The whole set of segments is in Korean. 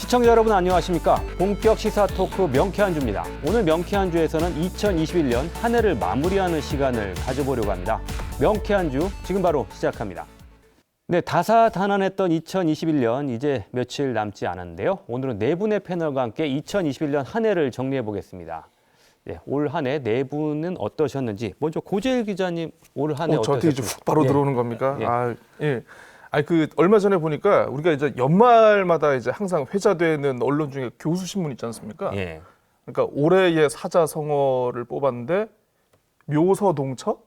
시청자 여러분 안녕하십니까? 본격 시사 토크 명쾌한주입니다. 오늘 명쾌한주에서는 2021년 한 해를 마무리하는 시간을 가져보려고 합니다. 명쾌한주 지금 바로 시작합니다. 네, 다사다난했던 2021년 이제 며칠 남지 않았는데요. 오늘은 네 분의 패널과 함께 2021년 한 해를 정리해 보겠습니다. 네, 올 한 해 네 분은 어떠셨는지 먼저 고재일 기자님 올 한 해 어떠셨습니까? 저한테 이제 훅 바로 들어오는 겁니까? 예. 얼마 전에 보니까 우리가 이제 연말마다 이제 항상 회자되는 언론 중에 교수 신문 있지 않습니까? 예. 그러니까 올해의 사자성어를 뽑았는데 묘서동처?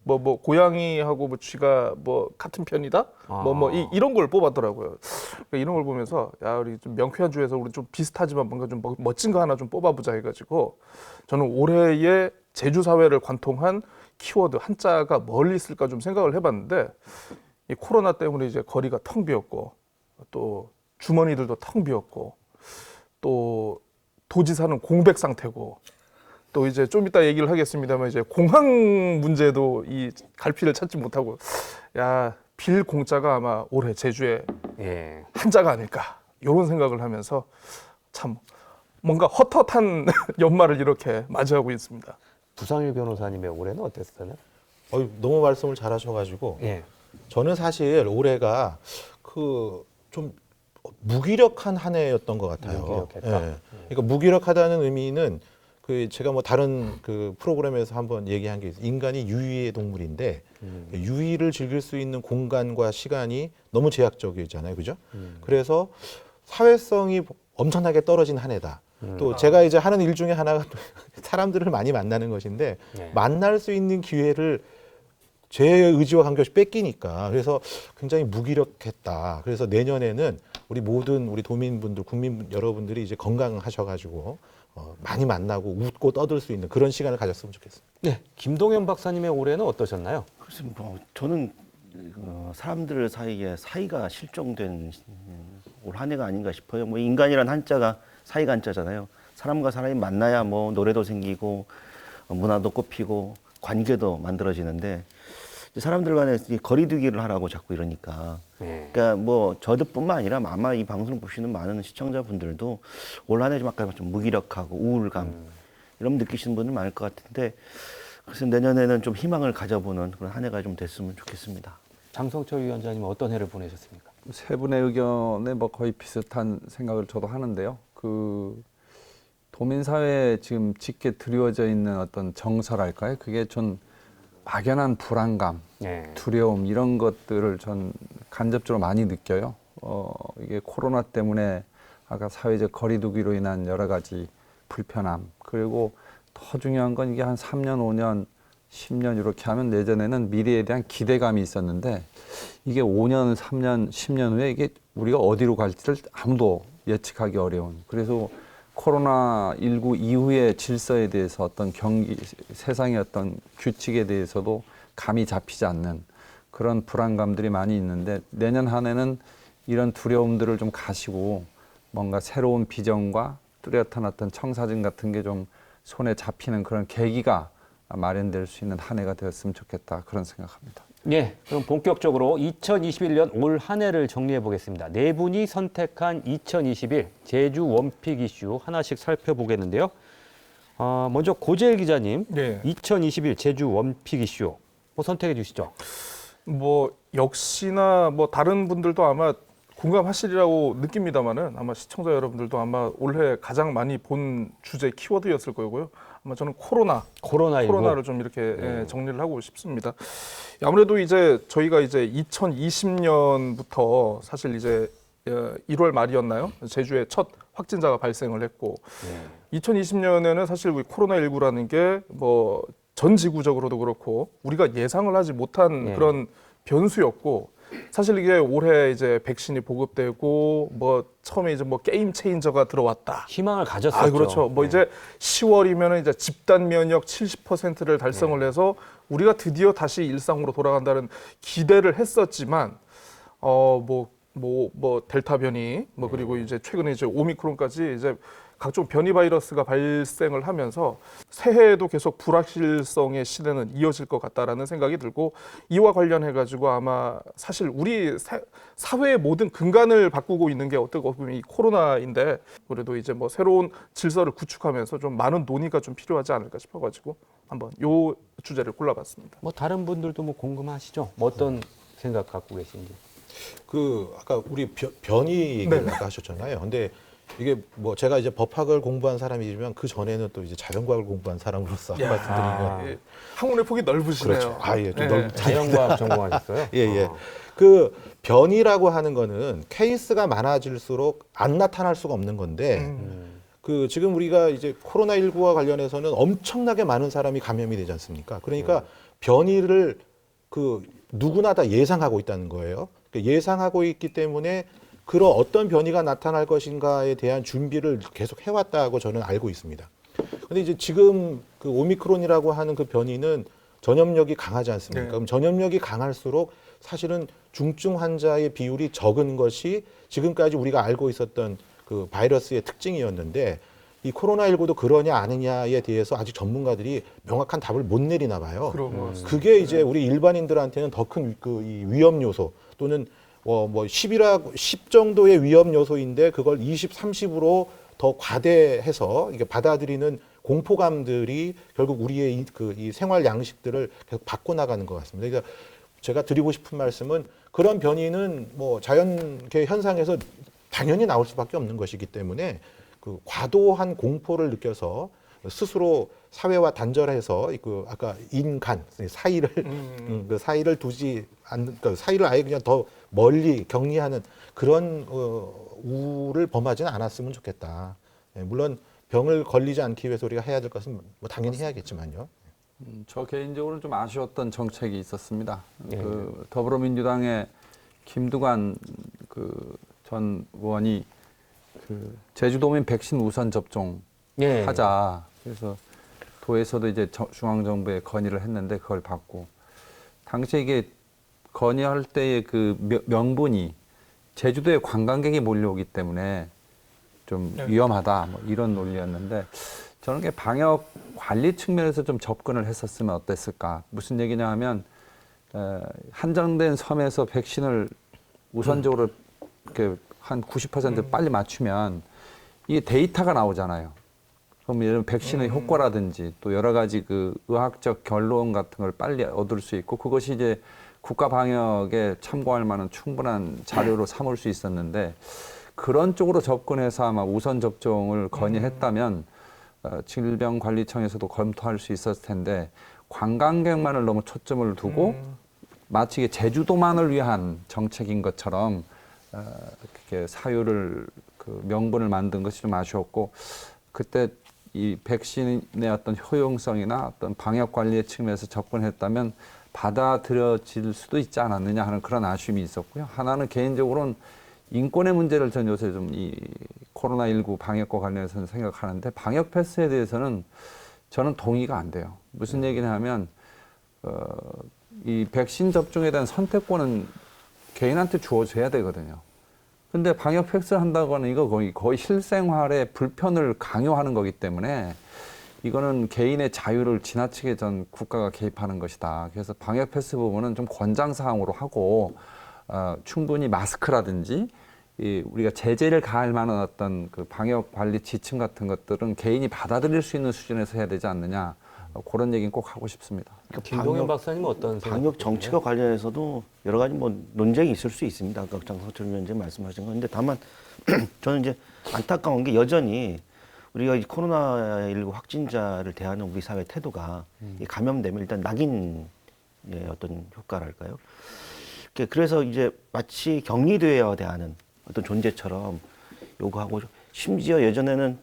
뭐 고양이하고 뭐 쥐가 뭐 같은 편이다? 이런 걸 뽑았더라고요. 그러니까 이런 걸 보면서 야, 우리 좀 명쾌한 주에서 우리 좀 비슷하지만 뭔가 좀 멋진 거 하나 좀 뽑아보자 해가지고 저는 올해의 제주 사회를 관통한 키워드 한자가 뭘 있을까 좀 생각을 해봤는데 이 코로나 때문에 이제 거리가 텅 비었고 또 주머니들도 텅 비었고 또 도지사는 공백 상태고 또 이제 좀 이따 얘기를 하겠습니다만 이제 공항 문제도 이 갈피를 찾지 못하고 야, 빌 공짜가 아마 올해 제주의 한자가 아닐까 이런 생각을 하면서 참 뭔가 헛헛한 연말을 이렇게 맞이하고 있습니다. 부상일 변호사님의 올해는 어땠어요? 너무 말씀을 잘하셔가지고 예. 저는 사실 올해가 좀 무기력한 한 해였던 것 같아요. 무기력했다. 예. 그러니까 무기력하다는 의미는 제가 뭐 다른 프로그램에서 한번 얘기한 게 있어요. 인간이 유의의 동물인데 유의를 즐길 수 있는 공간과 시간이 너무 제약적이잖아요, 그죠? 그래서 사회성이 엄청나게 떨어진 한 해다. 또 제가 이제 하는 일 중에 하나가 사람들을 많이 만나는 것인데 만날 수 있는 기회를 제 의지와 관계없이 뺏기니까 그래서 굉장히 무기력했다. 그래서 내년에는 우리 도민분들, 국민 여러분들이 이제 건강하셔가지고 많이 만나고 웃고 떠들 수 있는 그런 시간을 가졌으면 좋겠습니다. 네, 김동현 박사님의 올해는 어떠셨나요? 글쎄 저는 사람들 사이에 사이가 실종된 올 한 해가 아닌가 싶어요. 뭐 인간이란 한자가 사이가 한자잖아요. 사람과 사람이 만나야 뭐 노래도 생기고 문화도 꽃피고 관계도 만들어지는데 사람들 간에 거리두기를 하라고 자꾸 이러니까 그러니까 뭐 저뿐만 아니라 아마 이 방송을 보시는 많은 시청자분들도 올 한 해 좀 아까 좀 무기력하고 우울감 이런 느끼시는 분들 많을 것 같은데 그래서 내년에는 좀 희망을 가져보는 그런 한 해가 좀 됐으면 좋겠습니다. 장성철 위원장님은 어떤 해를 보내셨습니까? 세 분의 의견에 뭐 거의 비슷한 생각을 저도 하는데요. 도민사회에 지금 짙게 드리워져 있는 어떤 정서랄까요? 그게 전 막연한 불안감, 두려움 이런 것들을 전 간접적으로 많이 느껴요. 이게 코로나 때문에 아까 사회적 거리두기로 인한 여러 가지 불편함 그리고 더 중요한 건 이게 한 3년, 5년, 10년 이렇게 하면 내전에는 미래에 대한 기대감이 있었는데 이게 5년, 3년, 10년 후에 이게 우리가 어디로 갈지를 아무도 예측하기 어려운 그래서 코로나19 이후의 질서에 대해서 어떤 세상의 어떤 규칙에 대해서도 감이 잡히지 않는 그런 불안감들이 많이 있는데 내년 한 해는 이런 두려움들을 좀 가시고 뭔가 새로운 비전과 뚜렷한 어떤 청사진 같은 게 좀 손에 잡히는 그런 계기가 마련될 수 있는 한 해가 되었으면 좋겠다 그런 생각합니다. 예, 그럼 본격적으로 2021년 올 한 해를 정리해 보겠습니다. 네 분이 선택한 2021 제주 원픽 이슈 하나씩 살펴보겠는데요. 먼저 고재일 기자님, 2021 제주 원픽 이슈 선택해 주시죠. 역시나 다른 분들도 아마 공감하시리라고 느낍니다만은 아마 시청자 여러분들도 아마 올해 가장 많이 본 주제 키워드였을 거고요. 아마 저는 코로나를 좀 이렇게 정리를 하고 싶습니다. 아무래도 이제 저희가 이제 2020년부터 사실 이제 1월 말이었나요? 제주에 첫 확진자가 발생을 했고 2020년에는 사실 코로나19라는 게 전 지구적으로도 그렇고 우리가 예상을 하지 못한 그런 변수였고 사실 이게 올해 이제 백신이 보급되고 처음에 이제 게임 체인저가 들어왔다. 희망을 가졌었죠. 그렇죠. 이제 10월이면은 이제 집단 면역 70%를 달성을 해서 우리가 드디어 다시 일상으로 돌아간다는 기대를 했었지만 델타 변이 그리고 이제 최근에 이제 오미크론까지 이제 각종 변이 바이러스가 발생을 하면서 새해에도 계속 불확실성의 시대는 이어질 것 같다라는 생각이 들고, 이와 관련해 가지고 아마 사실 우리 사회의 모든 근간을 바꾸고 있는 게 어떻게 보면 이 코로나인데, 그래도 이제 뭐 새로운 질서를 구축하면서 좀 많은 논의가 좀 필요하지 않을까 싶어가지고 한번 요 주제를 골라봤습니다. 뭐 다른 분들도 뭐 궁금하시죠? 뭐 어떤 생각 갖고 계신지. 그 아까 우리 변이 얘기를 아까 하셨잖아요. 근데 이게 뭐 제가 이제 법학을 공부한 사람이지만 그 전에는 또 이제 자연과학을 공부한 사람으로서 말씀드리면 예, 학문의 폭이 넓으시네요. 그렇죠. 예, 좀 예. 넓. 자연과학 전공하셨어요? 예, 예. 그 변이라고 하는 거는 케이스가 많아질수록 안 나타날 수가 없는 건데 그 지금 우리가 이제 코로나19와 관련해서는 엄청나게 많은 사람이 감염이 되지 않습니까? 그러니까 변이를 그 누구나 다 예상하고 있다는 거예요. 그러니까 예상하고 있기 때문에 그런 어떤 변이가 나타날 것인가에 대한 준비를 계속 해왔다고 저는 알고 있습니다. 근데 이제 지금 그 오미크론이라고 하는 그 변이는 전염력이 강하지 않습니까? 네. 그럼 전염력이 강할수록 사실은 중증 환자의 비율이 적은 것이 지금까지 우리가 알고 있었던 그 바이러스의 특징이었는데, 이 코로나19도 그러냐 아니냐에 대해서 아직 전문가들이 명확한 답을 못 내리나 봐요. 그런 것 같습니다. 그게 이제 우리 일반인들한테는 더 큰 그 이 위험 요소 또는 뭐 10 정도의 위험 요소인데 그걸 20, 30으로 더 과대해서 이게 받아들이는 공포감들이 결국 우리의 이 생활 양식들을 계속 바꿔나가는 것 같습니다. 그러니까 제가 드리고 싶은 말씀은 그런 변이는 뭐 자연계 현상에서 당연히 나올 수밖에 없는 것이기 때문에 그 과도한 공포를 느껴서 스스로 사회와 단절해서 그 아까 인간 사이를 그 사이를 두지 않는, 그 사이를 아예 그냥 더 멀리 격리하는 그런 우를 범하지는 않았으면 좋겠다. 예, 물론 병을 걸리지 않기 위해서 우리가 해야 될 것은 뭐 당연히 해야겠지만요. 저 개인적으로는 좀 아쉬웠던 정책이 있었습니다. 예. 그 더불어민주당의 김두관 그 전 의원이 그 제주도민 백신 우선 접종 예. 하자. 그래서 도에서도 이제 중앙정부에 건의를 했는데 그걸 받고, 당시에 이게 건의할 때의 그 명분이 제주도에 관광객이 몰려오기 때문에 좀 위험하다 뭐 이런 논리였는데, 저는 게 방역 관리 측면에서 좀 접근을 했었으면 어땠을까. 무슨 얘기냐 하면 한정된 섬에서 백신을 우선적으로 이렇게 한 90% 빨리 맞추면 이게 데이터가 나오잖아요. 그럼 이런 백신의 효과라든지 또 여러 가지 그 의학적 결론 같은 걸 빨리 얻을 수 있고, 그것이 이제 국가 방역에 참고할 만한 충분한 자료로 삼을 수 있었는데, 그런 쪽으로 접근해서 아마 우선 접종을 건의했다면 질병관리청에서도 검토할 수 있었을 텐데, 관광객만을 너무 초점을 두고 마치 이게 제주도만을 위한 정책인 것처럼 그렇게 사유를 그 명분을 만든 것이 좀 아쉬웠고, 그때 이 백신의 어떤 효용성이나 어떤 방역 관리의 측면에서 접근했다면 받아들여질 수도 있지 않았느냐 하는 그런 아쉬움이 있었고요. 하나는 개인적으로는 인권의 문제를 전 요새 좀 이 코로나19 방역과 관련해서는 생각하는데, 방역 패스에 대해서는 저는 동의가 안 돼요. 무슨 얘기냐 하면 이 백신 접종에 대한 선택권은 개인한테 주어져야 되거든요. 근데 방역 패스를 한다고 하는 이거 거의 실생활의 불편을 강요하는 거기 때문에 이거는 개인의 자유를 지나치게 전 국가가 개입하는 것이다. 그래서 방역 패스 부분은 좀 권장 사항으로 하고 충분히 마스크라든지 우리가 제재를 가할 만한 어떤 그 방역 관리 지침 같은 것들은 개인이 받아들일 수 있는 수준에서 해야 되지 않느냐. 그런 얘기는 꼭 하고 싶습니다. 김동현 박사님은 어떤 생각? 방역 정책과 관련해서도 여러 가지 뭐 논쟁이 있을 수 있습니다. 아까 장성철 위원장이 말씀하신 건데, 다만 저는 이제 안타까운 게 여전히 우리가 이 코로나19 확진자를 대하는 우리 사회 태도가 이 감염되면 일단 낙인의 어떤 효과랄까요? 그래서 이제 마치 격리되어야 하는 어떤 존재처럼 요구하고, 심지어 예전에는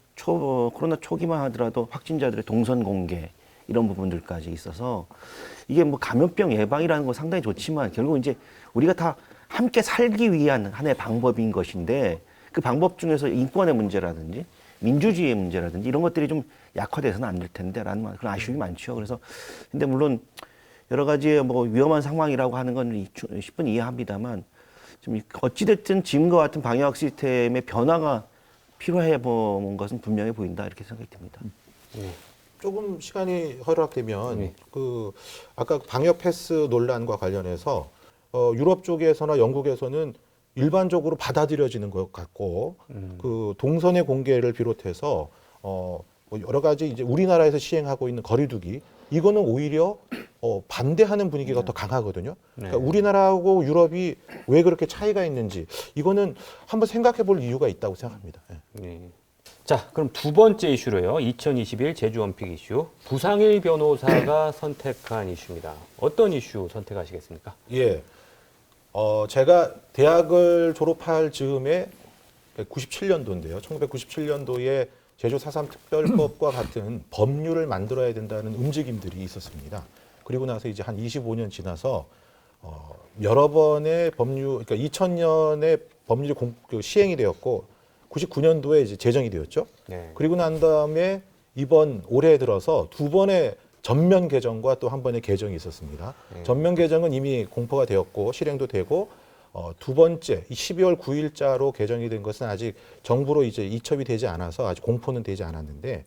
코로나 초기만 하더라도 확진자들의 동선 공개 이런 부분들까지 있어서, 이게 뭐 감염병 예방이라는 건 상당히 좋지만 결국 이제 우리가 다 함께 살기 위한 하나의 방법인 것인데, 그 방법 중에서 인권의 문제라든지 민주주의의 문제라든지 이런 것들이 좀 약화돼서는 안 될 텐데라는 그런 아쉬움이 많죠. 그래서 근데 물론 여러 가지 뭐 위험한 상황이라고 하는 건 10분 이해합니다만, 좀 어찌됐든 지금과 같은 방역 시스템의 변화가 필요해 본 것은 분명해 보인다 이렇게 생각이 듭니다. 조금 시간이 허락되면 네. 그 아까 방역 패스 논란과 관련해서 유럽 쪽에서나 영국에서는 일반적으로 받아들여지는 것 같고 그 동선의 공개를 비롯해서 뭐 여러 가지 이제 우리나라에서 시행하고 있는 거리두기 이거는 오히려 반대하는 분위기가 더 강하거든요. 그러니까 우리나라하고 유럽이 왜 그렇게 차이가 있는지 이거는 한번 생각해 볼 이유가 있다고 생각합니다. 예. 네. 자, 그럼 두 번째 이슈로요. 2021 제주올림픽 이슈. 부상일 변호사가 선택한 이슈입니다. 어떤 이슈 선택하시겠습니까? 예. 제가 대학을 졸업할 즈음에 97년도인데요. 1997년도에 제주 4.3 특별법과 같은 법률을 만들어야 된다는 움직임들이 있었습니다. 그리고 나서 이제 한 25년 지나서 여러 번의 법률, 그러니까 2000년에 법률이 시행이 되었고 99년도에 이제 제정이 되었죠. 네. 그리고 난 다음에 이번 올해 들어서 두 번의 전면 개정과 또 한 번의 개정이 있었습니다. 전면 개정은 이미 공포가 되었고 실행도 되고 두 번째 12월 9일자로 개정이 된 것은 아직 정부로 이제 이첩이 되지 않아서 아직 공포는 되지 않았는데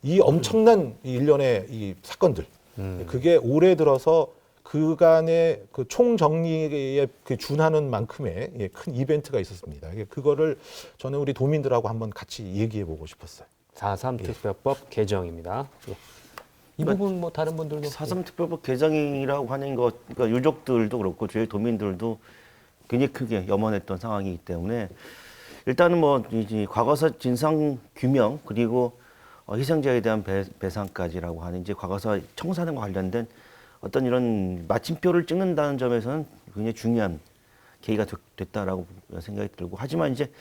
이 엄청난 이 일련의 이 사건들 그게 올해 들어서 그간의 그 총정리에 그 준하는 만큼의 예, 큰 이벤트가 있었습니다. 그거를 저는 우리 도민들하고 한번 같이 얘기해 보고 싶었어요. 4.3 특별법 개정입니다. 예. 이 부분 뭐 다른 분들도 4.3 특별법 개정이라고 하는 것, 그러니까 유족들도 그렇고 저희 도민들도 굉장히 크게 염원했던 상황이기 때문에 일단은 뭐 이제 과거사 진상 규명 그리고 희생자에 대한 배상까지라고 하는 이제 과거사 청산과 관련된 어떤 이런 마침표를 찍는다는 점에서는 굉장히 중요한 계기가 됐다라고 생각이 들고 하지만 이제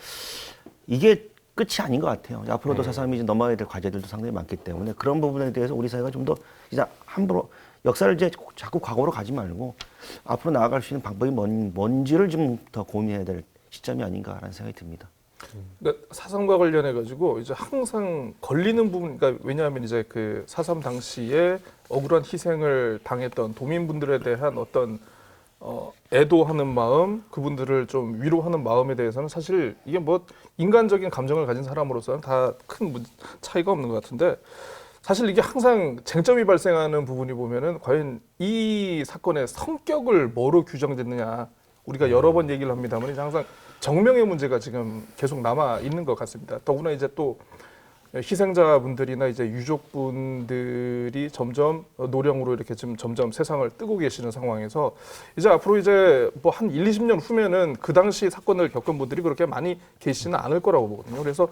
이게 끝이 아닌 것 같아요. 앞으로도 4.3이 이제 넘어야 될 과제들도 상당히 많기 때문에 그런 부분에 대해서 우리 사회가 좀 더 이제 함부로 역사를 이제 자꾸 과거로 가지 말고 앞으로 나아갈 수 있는 방법이 뭔지를 좀 더 고민해야 될 시점이 아닌가라는 생각이 듭니다. 그러니까 4.3과 관련해 가지고 이제 항상 걸리는 부분, 그러니까 왜냐하면 이제 그 4.3 당시에 억울한 희생을 당했던 도민분들에 대한 어떤 애도하는 마음, 그분들을 좀 위로하는 마음에 대해서는 사실 이게 뭐 인간적인 감정을 가진 사람으로서는 다 큰 차이가 없는 것 같은데 사실 이게 항상 쟁점이 발생하는 부분이 보면은 과연 이 사건의 성격을 뭐로 규정됐느냐 우리가 여러 번 얘기를 합니다만 이제 항상 정명의 문제가 지금 계속 남아 있는 것 같습니다. 더구나 이제 또 희생자분들이나 이제 유족분들이 점점 노령으로 이렇게 지금 점점 세상을 뜨고 계시는 상황에서 이제 앞으로 이제 뭐 한 1, 20년 후면은 그 당시 사건을 겪은 분들이 그렇게 많이 계시지는 않을 거라고 보거든요. 그래서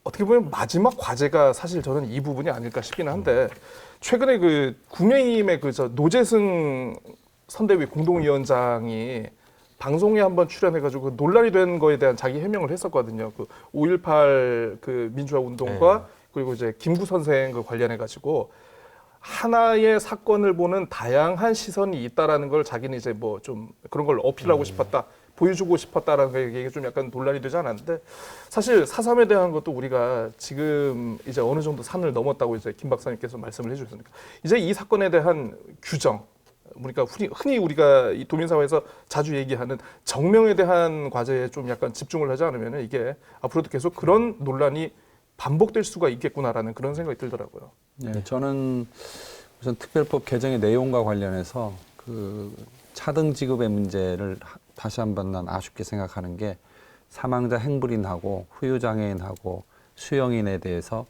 어떻게 보면 마지막 과제가 사실 저는 이 부분이 아닐까 싶기는 한데 최근에 그 국민의힘의 그 노재승 선대위 공동위원장이 방송에 한번 출연해가지고 그 논란이 된 거에 대한 자기 해명을 했었거든요. 그 5.18 그 민주화 운동과 그리고 이제 김구 선생 그 관련해가지고 하나의 사건을 보는 다양한 시선이 있다라는 걸 자기는 이제 뭐 좀 그런 걸 어필하고 싶었다, 보여주고 싶었다라는 게 좀 약간 논란이 되지 않았는데 사실 4.3에 대한 것도 우리가 지금 이제 어느 정도 산을 넘었다고 이제 김 박사님께서 말씀을 해주셨으니까 이제 이 사건에 대한 규정. 그러니까 흔히 우리가 이 도민사회에서 자주 얘기하는 정명에 대한 과제에 좀 약간 집중을 하지 않으면 이게 앞으로도 계속 그런 논란이 반복될 수가 있겠구나라는 그런 생각이 들더라고요. 네, 저는 우선 특별법 개정의 내용과 관련해서 그 차등 지급의 문제를 다시 한번 난 아쉽게 생각하는 게 사망자 행불인하고 후유장애인하고 수영인에 대해서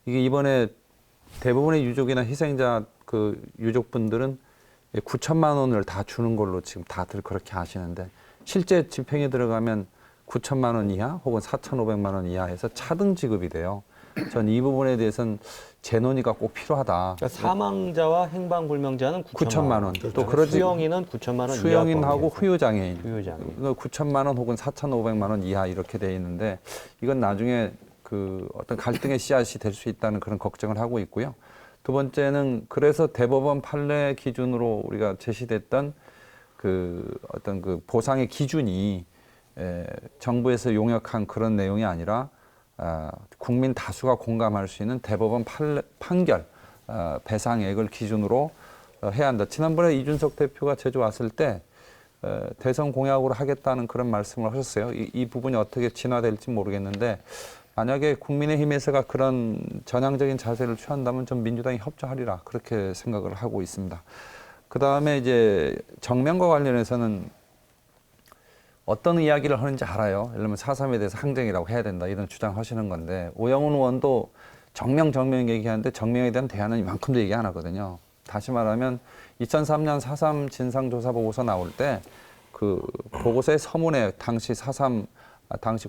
이게 이번에 대부분의 유족이나 희생자 그 유족분들은 9천만 원을 다 주는 걸로 지금 다들 그렇게 하시는데 실제 집행에 들어가면 9천만 원 이하 혹은 4,500만 원 이하에서 차등 지급이 돼요. 전 이 부분에 대해서는 재논의가 꼭 필요하다. 그러니까 사망자와 행방불명자는 9천만 원. 또 그러지 수영인은 9천만 원 수영인하고 후유장애인. 후유장애인. 9천만 원 혹은 4,500만 원 이하 이렇게 돼 있는데 이건 나중에 그 어떤 갈등의 씨앗이 될 수 있다는 그런 걱정을 하고 있고요. 두 번째는 그래서 대법원 판례 기준으로 우리가 제시됐던 그 어떤 그 보상의 기준이 정부에서 용역한 그런 내용이 아니라 국민 다수가 공감할 수 있는 대법원 판결 배상액을 기준으로 해야 한다. 지난번에 이준석 대표가 제주 왔을 때 대선 공약으로 하겠다는 그런 말씀을 하셨어요. 이 부분이 어떻게 진화될지 모르겠는데 만약에 국민의힘에서가 그런 전향적인 자세를 취한다면 좀 민주당이 협조하리라 그렇게 생각을 하고 있습니다. 그 다음에 이제 정명과 관련해서는 어떤 이야기를 하는지 알아요. 예를 들면 4.3에 대해서 항쟁이라고 해야 된다 이런 주장하시는 건데 오영훈 의원도 정명 얘기하는데 정명에 대한 대안은 이만큼도 얘기 안 하거든요. 다시 말하면 2003년 4.3 진상조사보고서 나올 때 그 보고서의 서문에 당시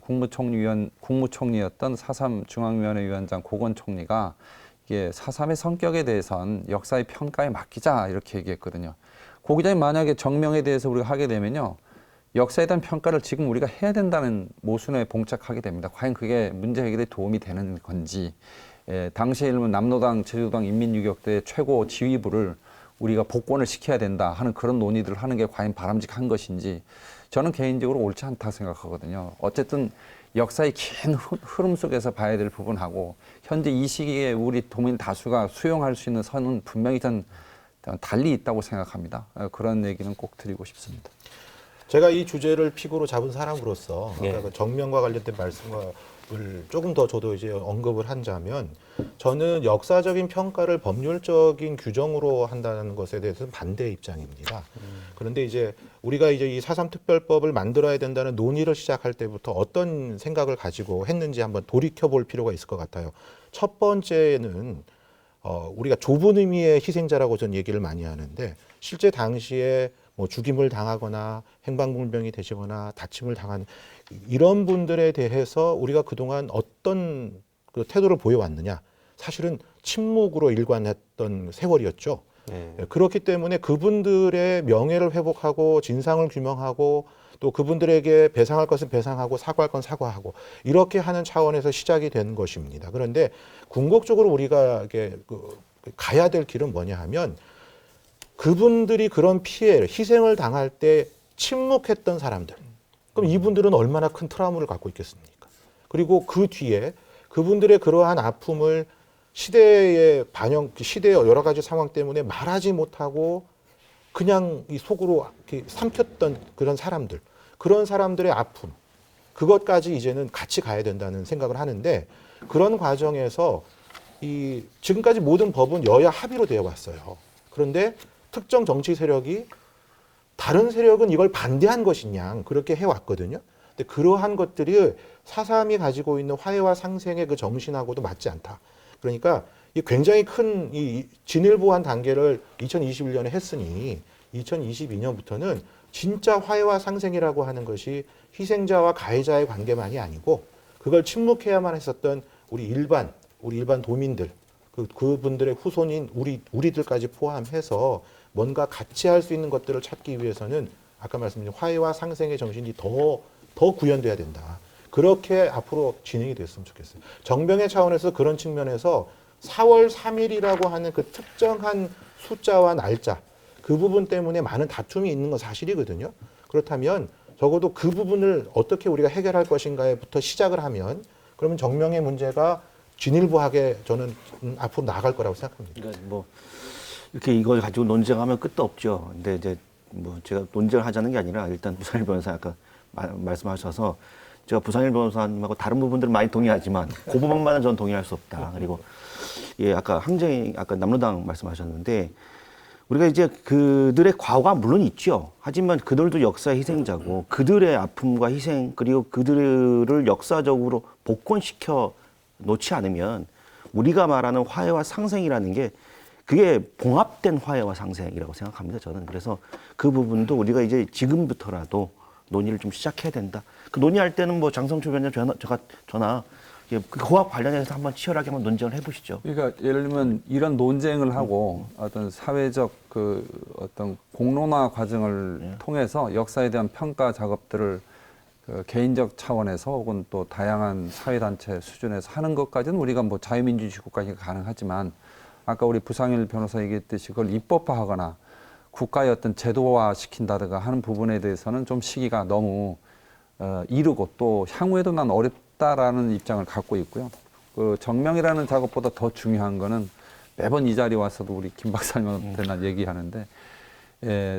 국무총리였던 4.3 중앙위원회 위원장 고건 총리가 이게 4.3의 성격에 대해선 역사의 평가에 맡기자 이렇게 얘기했거든요. 고 기자님 만약에 정명에 대해서 우리가 하게 되면요. 역사에 대한 평가를 지금 우리가 해야 된다는 모순에 봉착하게 됩니다. 과연 그게 문제 해결에 도움이 되는 건지 당시에 일본 남노당, 제주도당 인민유격대의 최고 지휘부를 우리가 복권을 시켜야 된다 하는 그런 논의들을 하는 게 과연 바람직한 것인지 저는 개인적으로 옳지 않다 생각하거든요. 어쨌든 역사의 긴 흐름 속에서 봐야 될 부분하고 현재 이 시기에 우리 도민 다수가 수용할 수 있는 선은 분명히 전 달리 있다고 생각합니다. 그런 얘기는 꼭 드리고 싶습니다. 제가 이 주제를 픽으로 잡은 사람으로서 아까 그 정명과 관련된 말씀을 조금 더 저도 이제 언급을 한다면 저는 역사적인 평가를 법률적인 규정으로 한다는 것에 대해서는 반대 입장입니다. 그런데 이제 우리가 이제 이 4.3 특별법을 만들어야 된다는 논의를 시작할 때부터 어떤 생각을 가지고 했는지 한번 돌이켜 볼 필요가 있을 것 같아요. 첫 번째는 우리가 좁은 의미의 희생자라고 전 얘기를 많이 하는데 실제 당시에 뭐 죽임을 당하거나 행방불명이 되시거나 다침을 당한 이런 분들에 대해서 우리가 그동안 어떤 그 태도를 보여왔느냐. 사실은 침묵으로 일관했던 세월이었죠. 그렇기 때문에 그분들의 명예를 회복하고 진상을 규명하고 또 그분들에게 배상할 것은 배상하고 사과할 건 사과하고 이렇게 하는 차원에서 시작이 된 것입니다. 그런데 궁극적으로 우리가 이게 가야 될 길은 뭐냐 하면 그분들이 그런 피해를 희생을 당할 때 침묵했던 사람들. 그럼 이분들은 얼마나 큰 트라우마를 갖고 있겠습니까? 그리고 그 뒤에 그분들의 그러한 아픔을 시대의 시대의 여러 가지 상황 때문에 말하지 못하고 그냥 이 속으로 이렇게 삼켰던 그런 사람들, 그런 사람들의 아픔, 그것까지 이제는 같이 가야 된다는 생각을 하는데 그런 과정에서 이 지금까지 모든 법은 여야 합의로 되어 왔어요. 그런데 특정 정치 세력이 다른 세력은 이걸 반대한 것이냐 그렇게 해왔거든요. 근데 그러한 것들이 4.3이 가지고 있는 화해와 상생의 그 정신하고도 맞지 않다. 그러니까 이 굉장히 큰 이 진일보한 단계를 2021년에 했으니 2022년부터는 진짜 화해와 상생이라고 하는 것이 희생자와 가해자의 관계만이 아니고 그걸 침묵해야만 했었던 우리 일반 도민들 그분들의 후손인 우리들까지 포함해서 뭔가 같이 할 수 있는 것들을 찾기 위해서는 아까 말씀드린 화해와 상생의 정신이 더 구현돼야 된다. 그렇게 앞으로 진행이 됐으면 좋겠어요. 정병의 차원에서 그런 측면에서 4월 3일이라고 하는 그 특정한 숫자와 날짜 그 부분 때문에 많은 다툼이 있는 건 사실이거든요. 그렇다면 적어도 그 부분을 어떻게 우리가 해결할 것인가에부터 시작을 하면 그러면 정명의 문제가 진일보하게 저는 앞으로 나아갈 거라고 생각합니다. 그러니까 뭐 이렇게 이걸 가지고 논쟁하면 끝도 없죠. 근데 이제 뭐 제가 논쟁을 하자는 게 아니라 일단 부상일 변호사 아까 말씀하셔서 제가 부상일 변호사님하고 다른 부분들은 많이 동의하지만 그 부분만은 저는 동의할 수 없다. 그리고 예 아까 남로당 말씀하셨는데 우리가 이제 그들의 과거가 물론 있죠. 하지만 그들도 역사의 희생자고 그들의 아픔과 희생 그리고 그들을 역사적으로 복권시켜 놓지 않으면 우리가 말하는 화해와 상생이라는 게 그게 봉합된 화해와 상생이라고 생각합니다. 저는 그래서 그 부분도 우리가 이제 지금부터라도 논의를 좀 시작해야 된다. 그 논의할 때는 뭐 장성철 위원장 전화 그와 관련해서 한번 치열하게 한번 논쟁을 해보시죠. 그러니까 예를 들면 이런 논쟁을 하고 어떤 사회적 그 어떤 공론화 과정을 통해서 역사에 대한 평가 작업들을 그 개인적 차원에서 혹은 또 다양한 사회단체 수준에서 하는 것까지는 우리가 뭐 자유민주주의 국가가 가능하지만 아까 우리 부상일 변호사 얘기했듯이 그걸 입법화하거나 국가의 어떤 제도화 시킨다든가 하는 부분에 대해서는 좀 시기가 너무 이르고 또 향후에도 난 어렵다라는 입장을 갖고 있고요. 그 정명이라는 작업보다 더 중요한 거는 매번 이 자리에 와서도 우리 김 박사님한테 난 얘기하는데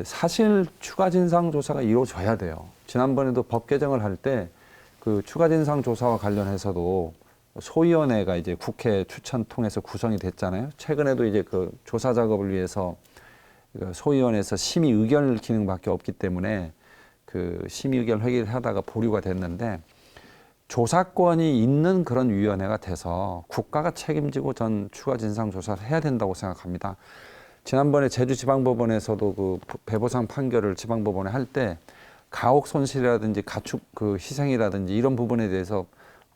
사실 추가 진상 조사가 이루어져야 돼요. 지난번에도 법 개정을 할 때 그 추가 진상 조사와 관련해서도 소위원회가 이제 국회 추천 통해서 구성이 됐잖아요. 최근에도 이제 그 조사 작업을 위해서 그 소위원회에서 심의 의결 기능밖에 없기 때문에 그 심의 의결 회의를 하다가 보류가 됐는데, 조사권이 있는 그런 위원회가 돼서 국가가 책임지고 전 추가 진상 조사를 해야 된다고 생각합니다. 지난번에 제주지방법원에서도 그 배보상 판결을 지방법원에 할 때 가혹 손실이라든지 가축 그 희생이라든지 이런 부분에 대해서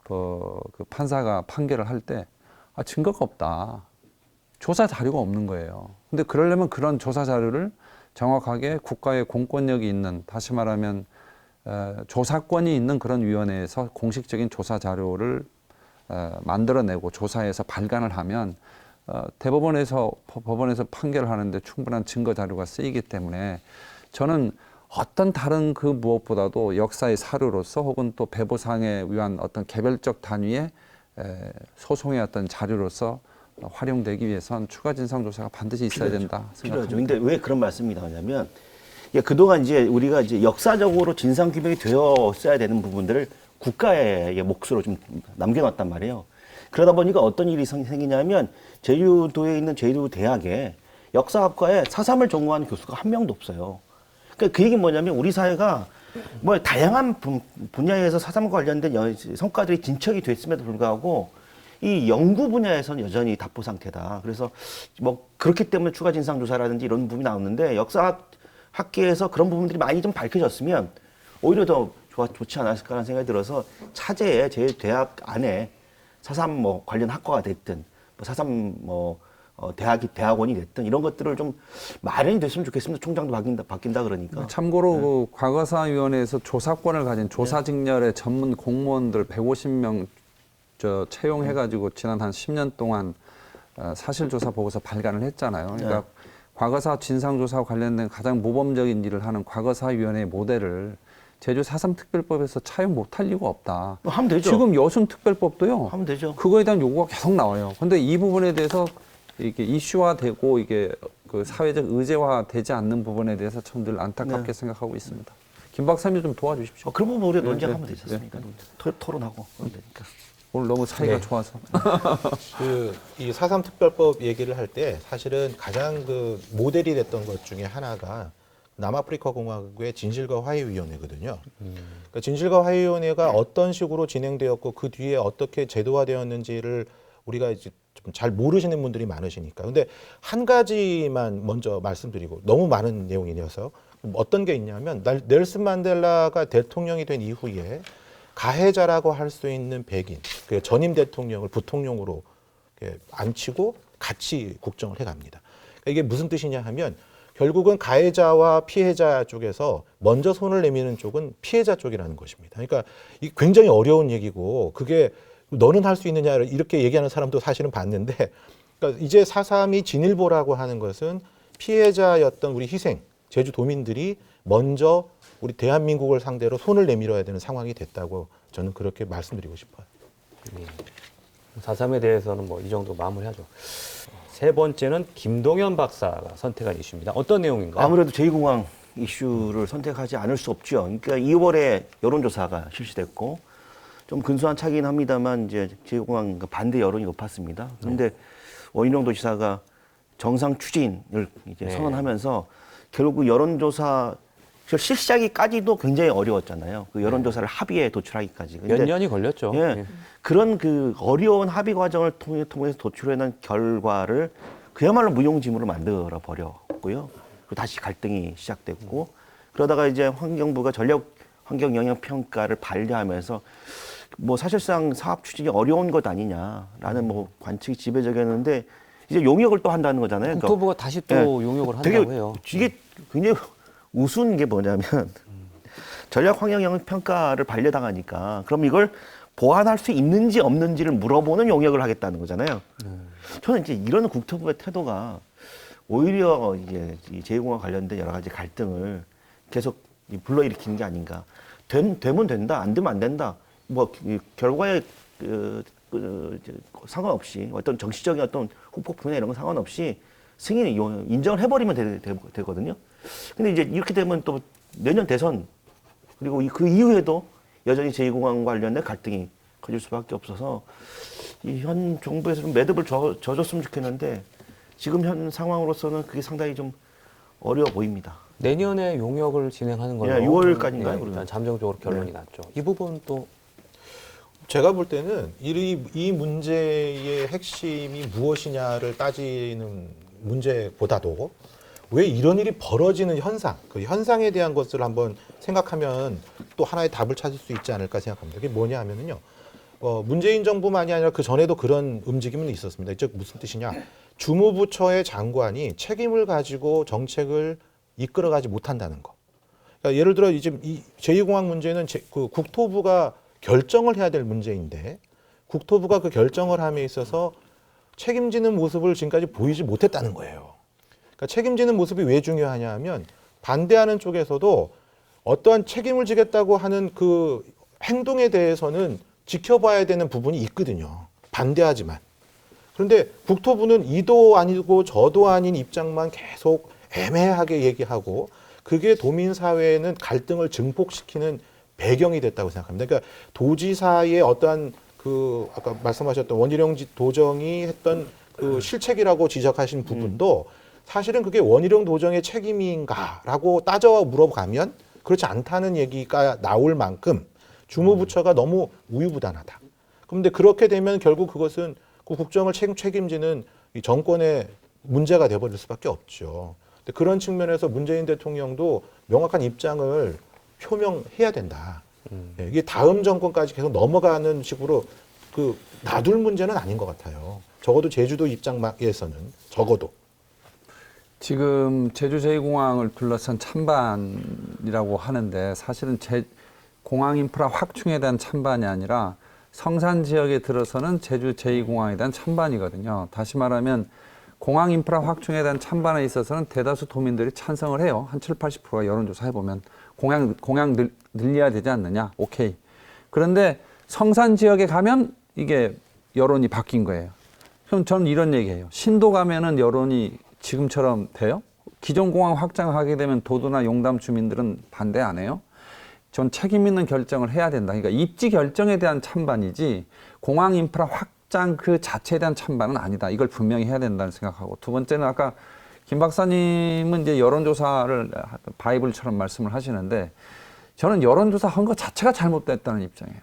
그 판사가 판결을 할 때 증거가 없다. 조사 자료가 없는 거예요. 근데 그러려면 그런 조사 자료를 정확하게 국가의 공권력이 있는, 다시 말하면 조사권이 있는 그런 위원회에서 공식적인 조사 자료를 만들어내고 조사해서 발간을 하면 대법원에서 법원에서 판결을 하는데 충분한 증거 자료가 쓰이기 때문에, 저는 어떤 다른 그 무엇보다도 역사의 사료로서 혹은 또 배보상에 위한 어떤 개별적 단위의 소송의 어떤 자료로서 활용되기 위해선 추가 진상 조사가 반드시 있어야 된다 생각합니다. 그런데 왜 그런 말씀이 나오냐면, 그동안 이제 우리가 이제 역사적으로 진상 규명이 되었어야 되는 부분들을 국가의 몫으로 좀 남겨놨단 말이에요. 그러다 보니까 어떤 일이 생기냐면, 제주도에 있는 제주 대학에 역사학과에 4.3을 전공하는 교수가 한 명도 없어요. 그러니까 그 얘기는 뭐냐면, 우리 사회가 뭐 다양한 분야에서 4.3과 관련된 성과들이 진척이 됐음에도 불구하고 이 연구 분야에서는 여전히 답보 상태다. 그래서 뭐 그렇기 때문에 추가 진상 조사라든지 이런 부분이 나오는데, 역사학계에서 그런 부분들이 많이 좀 밝혀졌으면 오히려 더 좋지 않았을까라는 생각이 들어서, 차제에 제 대학 안에 4.3 뭐 관련 학과가 됐든, 뭐 4.3 뭐 대학원이 됐든 이런 것들을 좀 마련이 됐으면 좋겠습니다. 총장도 바뀐다 그러니까. 참고로 그 과거사위원회에서 조사권을 가진 조사직렬의 전문 공무원들 150명 채용해가지고 지난 한 10년 동안 사실조사 보고서 발간을 했잖아요. 그러니까 과거사 진상조사와 관련된 가장 모범적인 일을 하는 과거사위원회의 모델을 제주 4.3 특별법에서 차용 못할 이유가 없다. 하면 되죠. 지금 여순 특별법도요. 하면 되죠. 그거에 대한 요구가 계속 나와요. 근데 이 부분에 대해서 이게 이슈화되고 이게 그 사회적 의제화되지 않는 부분에 대해서 참 늘 안타깝게 생각하고 있습니다. 김 박사님 좀 도와주십시오. 그런 부분 우리가 논쟁하면 되지 않습니까? 토론하고 그러면 되니까. 오늘 너무 사이가 네. 좋아서. 이 4.3 특별법 얘기를 할 때 사실은 가장 그 모델이 됐던 것 중에 하나가 남아프리카 공화국의 진실과 화해위원회거든요. 그러니까 진실과 화해위원회가 어떤 식으로 진행되었고 그 뒤에 어떻게 제도화되었는지를 우리가 이제 좀 잘 모르시는 분들이 많으시니까. 근데 한 가지만 먼저 말씀드리고, 너무 많은 내용이어서 어떤 게 있냐면, 넬슨 만델라가 대통령이 된 이후에 가해자라고 할 수 있는 백인, 그 전임 대통령을 부통령으로 앉히고 같이 국정을 해갑니다. 그러니까 이게 무슨 뜻이냐 하면, 결국은 가해자와 피해자 쪽에서 먼저 손을 내미는 쪽은 피해자 쪽이라는 것입니다. 그러니까 이 굉장히 어려운 얘기고, 그게 너는 할 수 있느냐 이렇게 얘기하는 사람도 사실은 봤는데, 그러니까 이제 4.3이 진일보라고 하는 것은 피해자였던 우리 희생 제주도민들이 먼저 우리 대한민국을 상대로 손을 내밀어야 되는 상황이 됐다고 저는 그렇게 말씀드리고 싶어요. 4.3에 대해서는 뭐 이 정도 마무리하죠. 세 번째는 김동연 박사가 선택한 이슈입니다. 어떤 내용인가요? 아무래도 제2공항 이슈를 선택하지 않을 수 없죠. 그러니까 2월에 여론조사가 실시됐고, 좀 근소한 차이긴 합니다만 이제 제2공항 반대 여론이 높았습니다. 그런데 원희룡 도지사가 정상 추진을 이제 선언하면서 결국 여론조사 실시하기까지도 굉장히 어려웠잖아요. 그 여론조사를 합의에 도출하기까지. 몇 년이 걸렸죠. 예, 그런 그 어려운 합의 과정을 통해서 도출해낸 결과를 그야말로 무용지물을 만들어 버렸고요. 그리고 다시 갈등이 시작됐고, 그러다가 이제 환경부가 전력 환경 영향 평가를 반려하면서 뭐 사실상 사업 추진이 어려운 것 아니냐라는 뭐 관측이 지배적이었는데, 이제 용역을 또 한다는 거잖아요. 국토부가 다시 또 용역을 한다고 해요. 이게 굉장히 우스운 게 뭐냐면, 전략 환경 영향 평가를 반려당하니까 그럼 이걸 보완할 수 있는지 없는지를 물어보는 용역을 하겠다는 거잖아요. 저는 이제 이런 국토부의 태도가 오히려 이제 제2공항 관련된 여러 가지 갈등을 계속 불러일으키는 게 아닌가. 되면 된다, 안 되면 안 된다. 뭐 결과에 상관없이, 어떤 정치적인 어떤 후폭풍이나 이런 거 상관없이 승인이 인정을 해버리면 되거든요. 근데 이제 이렇게 되면 또 내년 대선 그리고 그 이후에도 여전히 제2공항 관련된 갈등이 커질 수밖에 없어서 이 현 정부에서 좀 매듭을 져줬으면 좋겠는데 지금 현 상황으로서는 그게 상당히 좀 어려워 보입니다. 내년에 용역을 진행하는 걸로 6월까지인가요? 일단 잠정적으로 결론이 났죠. 이 부분 또 제가 볼 때는 이 문제의 핵심이 무엇이냐를 따지는 문제보다도 왜 이런 일이 벌어지는 현상, 그 현상에 대한 것을 한번 생각하면 또 하나의 답을 찾을 수 있지 않을까 생각합니다. 그게 뭐냐 하면은요. 문재인 정부만이 아니라 그 전에도 그런 움직임은 있었습니다. 즉 무슨 뜻이냐? 주무부처의 장관이 책임을 가지고 정책을 이끌어가지 못한다는 거. 그러니까 예를 들어 이제 이 제2공항 문제는 그 국토부가 결정을 해야 될 문제인데 국토부가 그 결정을 함에 있어서 책임지는 모습을 지금까지 보이지 못했다는 거예요. 그러니까 책임지는 모습이 왜 중요하냐 하면 반대하는 쪽에서도 어떠한 책임을 지겠다고 하는 그 행동에 대해서는 지켜봐야 되는 부분이 있거든요. 반대하지만. 그런데 국토부는 이도 아니고 저도 아닌 입장만 계속 애매하게 얘기하고 그게 도민사회에는 갈등을 증폭시키는 배경이 됐다고 생각합니다. 그러니까 도지사의 어떠한 그 아까 말씀하셨던 원희룡 도정이 했던 그 실책이라고 지적하신 부분도 사실은 그게 원희룡 도정의 책임인가라고 따져 물어가면 그렇지 않다는 얘기가 나올 만큼 주무부처가 너무 우유부단하다. 그런데 그렇게 되면 결국 그것은 그 국정을 책임지는 이 정권의 문제가 돼버릴 수밖에 없죠. 근데 그런 측면에서 문재인 대통령도 명확한 입장을 표명해야 된다. 예, 이게 다음 정권까지 계속 넘어가는 식으로 그 놔둘 문제는 아닌 것 같아요. 적어도 제주도 입장에서는 적어도. 지금 제주 제2공항을 둘러싼 찬반이라고 하는데 사실은 공항 인프라 확충에 대한 찬반이 아니라 성산 지역에 들어서는 제주 제2공항에 대한 찬반이거든요. 다시 말하면 공항 인프라 확충에 대한 찬반에 있어서는 대다수 도민들이 찬성을 해요. 한 7, 80%가 여론조사 해보면 공항 늘려야 되지 않느냐. 오케이. 그런데 성산 지역에 가면 이게 여론이 바뀐 거예요. 그럼 저는 이런 얘기해요. 신도 가면은 여론이 지금처럼 돼요? 기존 공항 확장하게 되면 도도나 용담 주민들은 반대 안 해요? 전 책임 있는 결정을 해야 된다. 그러니까 입지 결정에 대한 찬반이지 공항 인프라 확장 그 자체에 대한 찬반은 아니다. 이걸 분명히 해야 된다는 생각하고 두 번째는 아까 김 박사님은 이제 여론조사를 바이블처럼 말씀을 하시는데 저는 여론조사 한 것 자체가 잘못됐다는 입장이에요.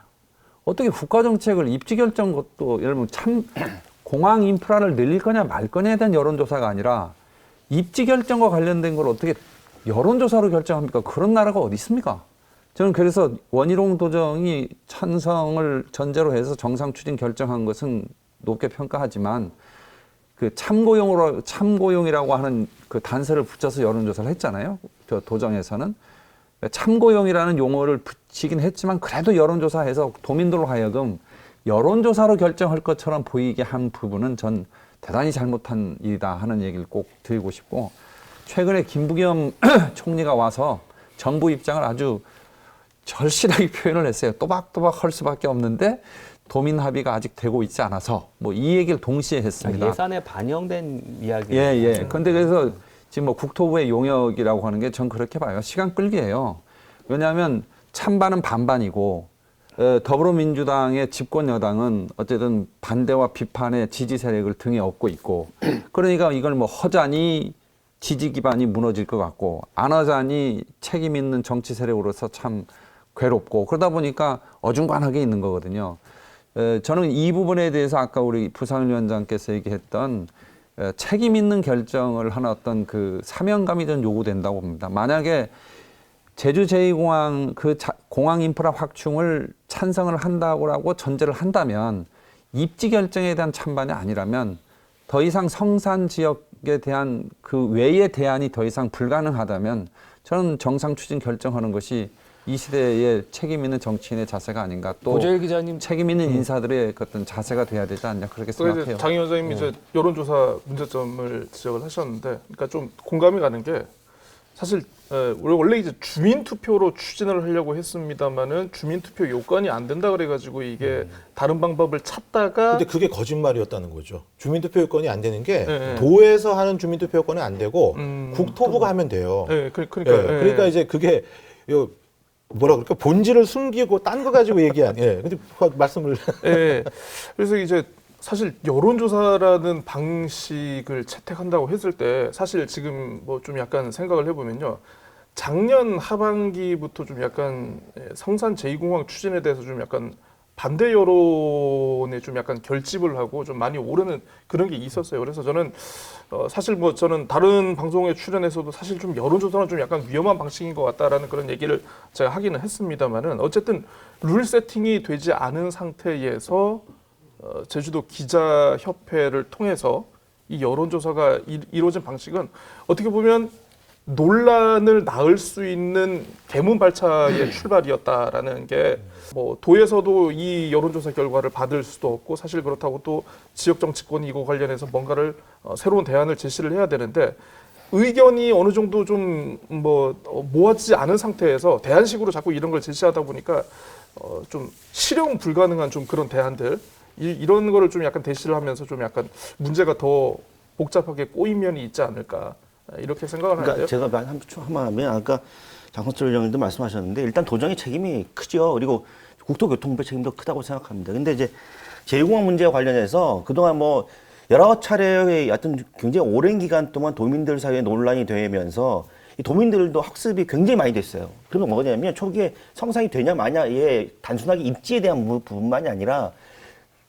어떻게 국가정책을 입지 결정 것도 예를 들면 공항 인프라를 늘릴 거냐 말 거냐에 대한 여론조사가 아니라 입지 결정과 관련된 걸 어떻게 여론조사로 결정합니까? 그런 나라가 어디 있습니까? 저는 그래서 원희룡 도정이 찬성을 전제로 해서 정상 추진 결정한 것은 높게 평가하지만 그 참고용이라고 하는 그 단서를 붙여서 여론조사를 했잖아요. 저 도정에서는 참고용이라는 용어를 붙이긴 했지만 그래도 여론조사해서 도민들로 하여금 여론조사로 결정할 것처럼 보이게 한 부분은 전 대단히 잘못한 일이다 하는 얘기를 꼭 드리고 싶고 최근에 김부겸 총리가 와서 정부 입장을 아주 절실하게 표현을 했어요. 또박또박 할 수밖에 없는데 도민 합의가 아직 되고 있지 않아서 뭐 이 얘기를 동시에 했습니다. 예산에 반영된 이야기. 예. 그런데 그래서 지금 뭐 국토부의 용역이라고 하는 게 전 그렇게 봐요. 시간 끌기예요. 왜냐하면 찬반은 반반이고 더불어민주당의 집권 여당은 어쨌든 반대와 비판의 지지 세력을 등에 업고 있고 그러니까 이걸 뭐 허자니 지지 기반이 무너질 것 같고 안 하자니 책임 있는 정치 세력으로서 참 괴롭고 그러다 보니까 어중간하게 있는 거거든요. 저는 이 부분에 대해서 아까 우리 부상일 위원장께서 얘기했던 책임 있는 결정을 하는 어떤 그 사명감이 좀 요구된다고 봅니다. 만약에 제주 제2공항 그 공항 인프라 확충을 찬성을 한다고 전제를 한다면 입지 결정에 대한 찬반이 아니라면 더 이상 성산 지역에 대한 그 외의 대안이 더 이상 불가능하다면 저는 정상 추진 결정하는 것이 이 시대의 책임 있는 정치인의 자세가 아닌가 또 고재일 기자님 책임 있는 인사들의 어떤 자세가 돼야 되지 않냐 그렇게 또 이제 생각해요. 장 위원장님이 이제 여론조사 문제점을 지적을 하셨는데, 그러니까 좀 공감이 가는 게 사실 우리 원래 이제 주민 투표로 추진을 하려고 했습니다만은 주민 투표 요건이 안 된다 그래가지고 이게 다른 방법을 찾다가 근데 그게 거짓말이었다는 거죠. 주민투표 요건이 안 되는 게 네. 도에서 하는 주민투표 요건은 안 되고 국토부가 하면 돼요. 네, 그러니까 그러니까 이제 그게 뭐라 그럴까 본질을 숨기고 딴 거 가지고 얘기한. 근데 말씀을. 그래서 이제 사실 여론조사라는 방식을 채택한다고 했을 때 사실 지금 뭐 좀 약간 생각을 해보면요. 작년 하반기부터 좀 약간 성산 제2공항 추진에 대해서 좀 약간 반대 여론에 좀 약간 결집을 하고 좀 많이 오르는 그런 게 있었어요. 그래서 저는 사실 뭐 저는 다른 방송에 출연해서도 사실 좀 여론조사는 좀 약간 위험한 방식인 것 같다라는 그런 얘기를 제가 하기는 했습니다만은 어쨌든 룰 세팅이 되지 않은 상태에서 제주도 기자협회를 통해서 이 여론조사가 이루어진 방식은 어떻게 보면 논란을 낳을 수 있는 개문발차의 출발이었다라는 게 뭐 도에서도 이 여론조사 결과를 받을 수도 없고 사실 그렇다고 또 지역 정치권이 이거 관련해서 뭔가를 새로운 대안을 제시를 해야 되는데 의견이 어느 정도 좀 모아지지 않은 상태에서 대안식으로 자꾸 이런 걸 제시하다 보니까 좀 실현 불가능한 좀 그런 대안들 이런 거를 좀 약간 대시를 하면서 좀 약간 문제가 더 복잡하게 꼬인 면이 있지 않을까 이렇게 생각을 하는데요. 그러니까 제가 한번 하면 아까 장성철 의장님도 말씀하셨는데 일단 도정의 책임이 크죠. 그리고 국토교통부의 책임도 크다고 생각합니다. 근데 이제 제2공항 문제와 관련해서 그동안 뭐 여러 차례의 하여튼 굉장히 오랜 기간 동안 도민들 사이에 논란이 되면서 이 도민들도 학습이 굉장히 많이 됐어요. 그러면 뭐냐면 초기에 성상이 되냐 마냐에 단순하게 입지에 대한 부분만이 아니라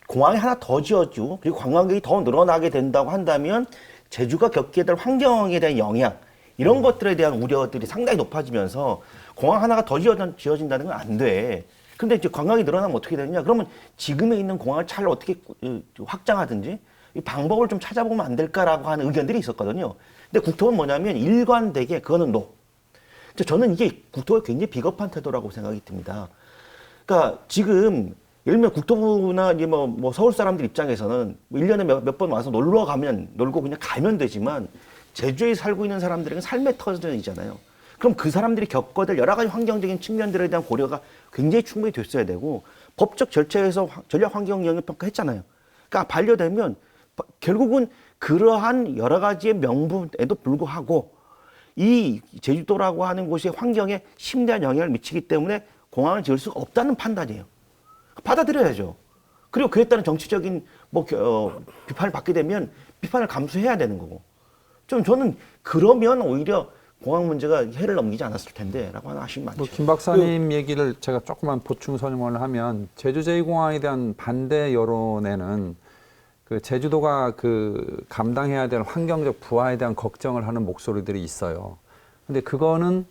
공항이 하나 더 지어지고 그리고 관광객이 더 늘어나게 된다고 한다면 제주가 겪게 될 환경에 대한 영향 이런 것들에 대한 우려들이 상당히 높아지면서 공항 하나가 더 지어진다는 건 안 돼. 근데 이제 관광이 늘어나면 어떻게 되느냐? 그러면 지금에 있는 공항을 차를 어떻게 확장하든지 이 방법을 좀 찾아보면 안 될까라고 하는 의견들이 있었거든요. 근데 국토부는 뭐냐면 일관되게 그거는 노. 저는 이게 국토부가 굉장히 비겁한 태도라고 생각이 듭니다. 그러니까 지금 예를 들면 국토부나 이제 뭐 서울 사람들 입장에서는 뭐 1년에 몇 번 와서 놀고 그냥 가면 되지만 제주에 살고 있는 사람들에게는 삶의 터전이잖아요. 그럼 그 사람들이 겪어야 될 여러 가지 환경적인 측면들에 대한 고려가 굉장히 충분히 됐어야 되고 법적 절차에서 전략 환경 영향 평가 했잖아요. 그러니까 반려되면 결국은 그러한 여러 가지의 명분에도 불구하고 이 제주도라고 하는 곳이 환경에 심대한 영향을 미치기 때문에 공항을 지을 수가 없다는 판단이에요. 받아들여야죠. 그리고 그에 따른 정치적인 비판을 받게 되면 비판을 감수해야 되는 거고. 저는 그러면 오히려 공항 문제가 해를 넘기지 않았을 텐데라고 하는 아쉬움이 많죠. 김 박사님 얘기를 제가 조금만 보충 설명을 하면 제주 제2공항에 대한 반대 여론에는 그 제주도가 그 감당해야 될 환경적 부하에 대한 걱정을 하는 목소리들이 있어요. 근데 그거는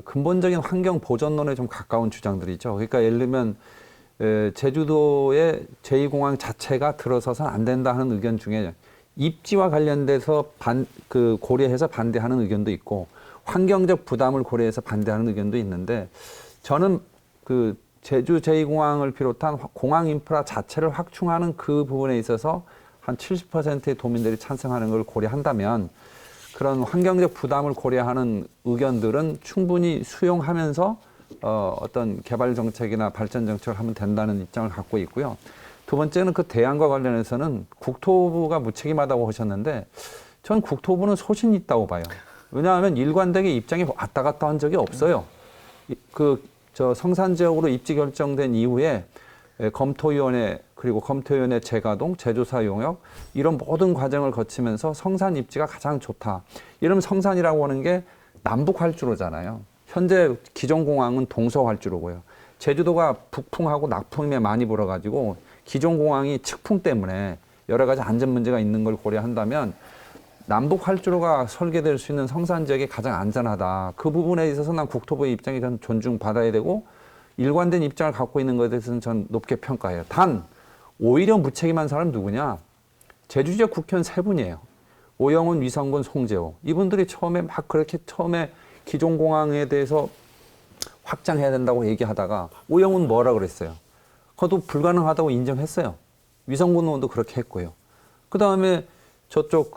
근본적인 환경 보전론에 좀 가까운 주장들이죠. 그러니까 예를 들면 제주도의 제2공항 자체가 들어서선 안 된다 하는 의견 중에 입지와 관련돼서 고려해서 반대하는 의견도 있고 환경적 부담을 고려해서 반대하는 의견도 있는데 저는 그 제주 제2공항을 비롯한 공항 인프라 자체를 확충하는 그 부분에 있어서 한 70%의 도민들이 찬성하는 걸 고려한다면 그런 환경적 부담을 고려하는 의견들은 충분히 수용하면서 어떤 개발 정책이나 발전 정책을 하면 된다는 입장을 갖고 있고요. 두 번째는 그 대안과 관련해서는 국토부가 무책임하다고 하셨는데 전 국토부는 소신이 있다고 봐요. 왜냐하면 일관되게 입장이 왔다 갔다 한 적이 없어요. 성산 지역으로 입지 결정된 이후에 검토위원회 그리고 검토위원회 재가동, 제조사 용역 이런 모든 과정을 거치면서 성산 입지가 가장 좋다. 이러면 성산이라고 하는 게 남북 활주로잖아요. 현재 기존 공항은 동서 활주로고요. 제주도가 북풍하고 낙풍에 많이 불어가지고 기존 공항이 측풍 때문에 여러 가지 안전 문제가 있는 걸 고려한다면 남북 활주로가 설계될 수 있는 성산 지역이 가장 안전하다. 그 부분에 있어서 난 국토부의 입장이 전 존중받아야 되고 일관된 입장을 갖고 있는 것에 대해서는 전 높게 평가해요. 단 오히려 무책임한 사람은 누구냐? 제주 지역 국회의원 세 분이에요. 오영훈, 위성군, 송재호. 이분들이 처음에 기존 공항에 대해서 확장해야 된다고 얘기하다가 오영훈 뭐라 그랬어요? 그것도 불가능하다고 인정했어요. 위성군 의원도 그렇게 했고요. 그 다음에 저쪽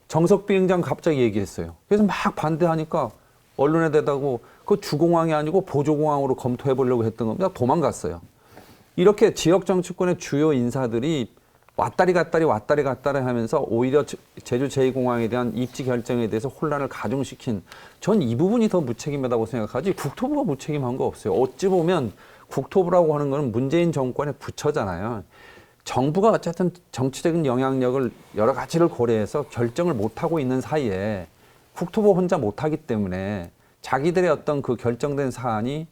정석 비행장 갑자기 얘기했어요. 그래서 막 반대하니까 언론에 대다고 그 주공항이 아니고 보조공항으로 검토해 보려고 했던 겁니다. 도망갔어요. 이렇게 지역 정치권의 주요 인사들이 왔다리 갔다리 하면서 오히려 제주 제2공항에 대한 입지 결정에 대해서 혼란을 가중시킨, 전 이 부분이 더 무책임하다고 생각하지 국토부가 무책임한 거 없어요. 어찌 보면 국토부라고 하는 거는 문재인 정권의 부처잖아요. 정부가 어쨌든 정치적인 영향력을 여러 가지를 고려해서 결정을 못하고 있는 사이에 국토부 혼자 못하기 때문에 자기들의 어떤 그 결정된 사안이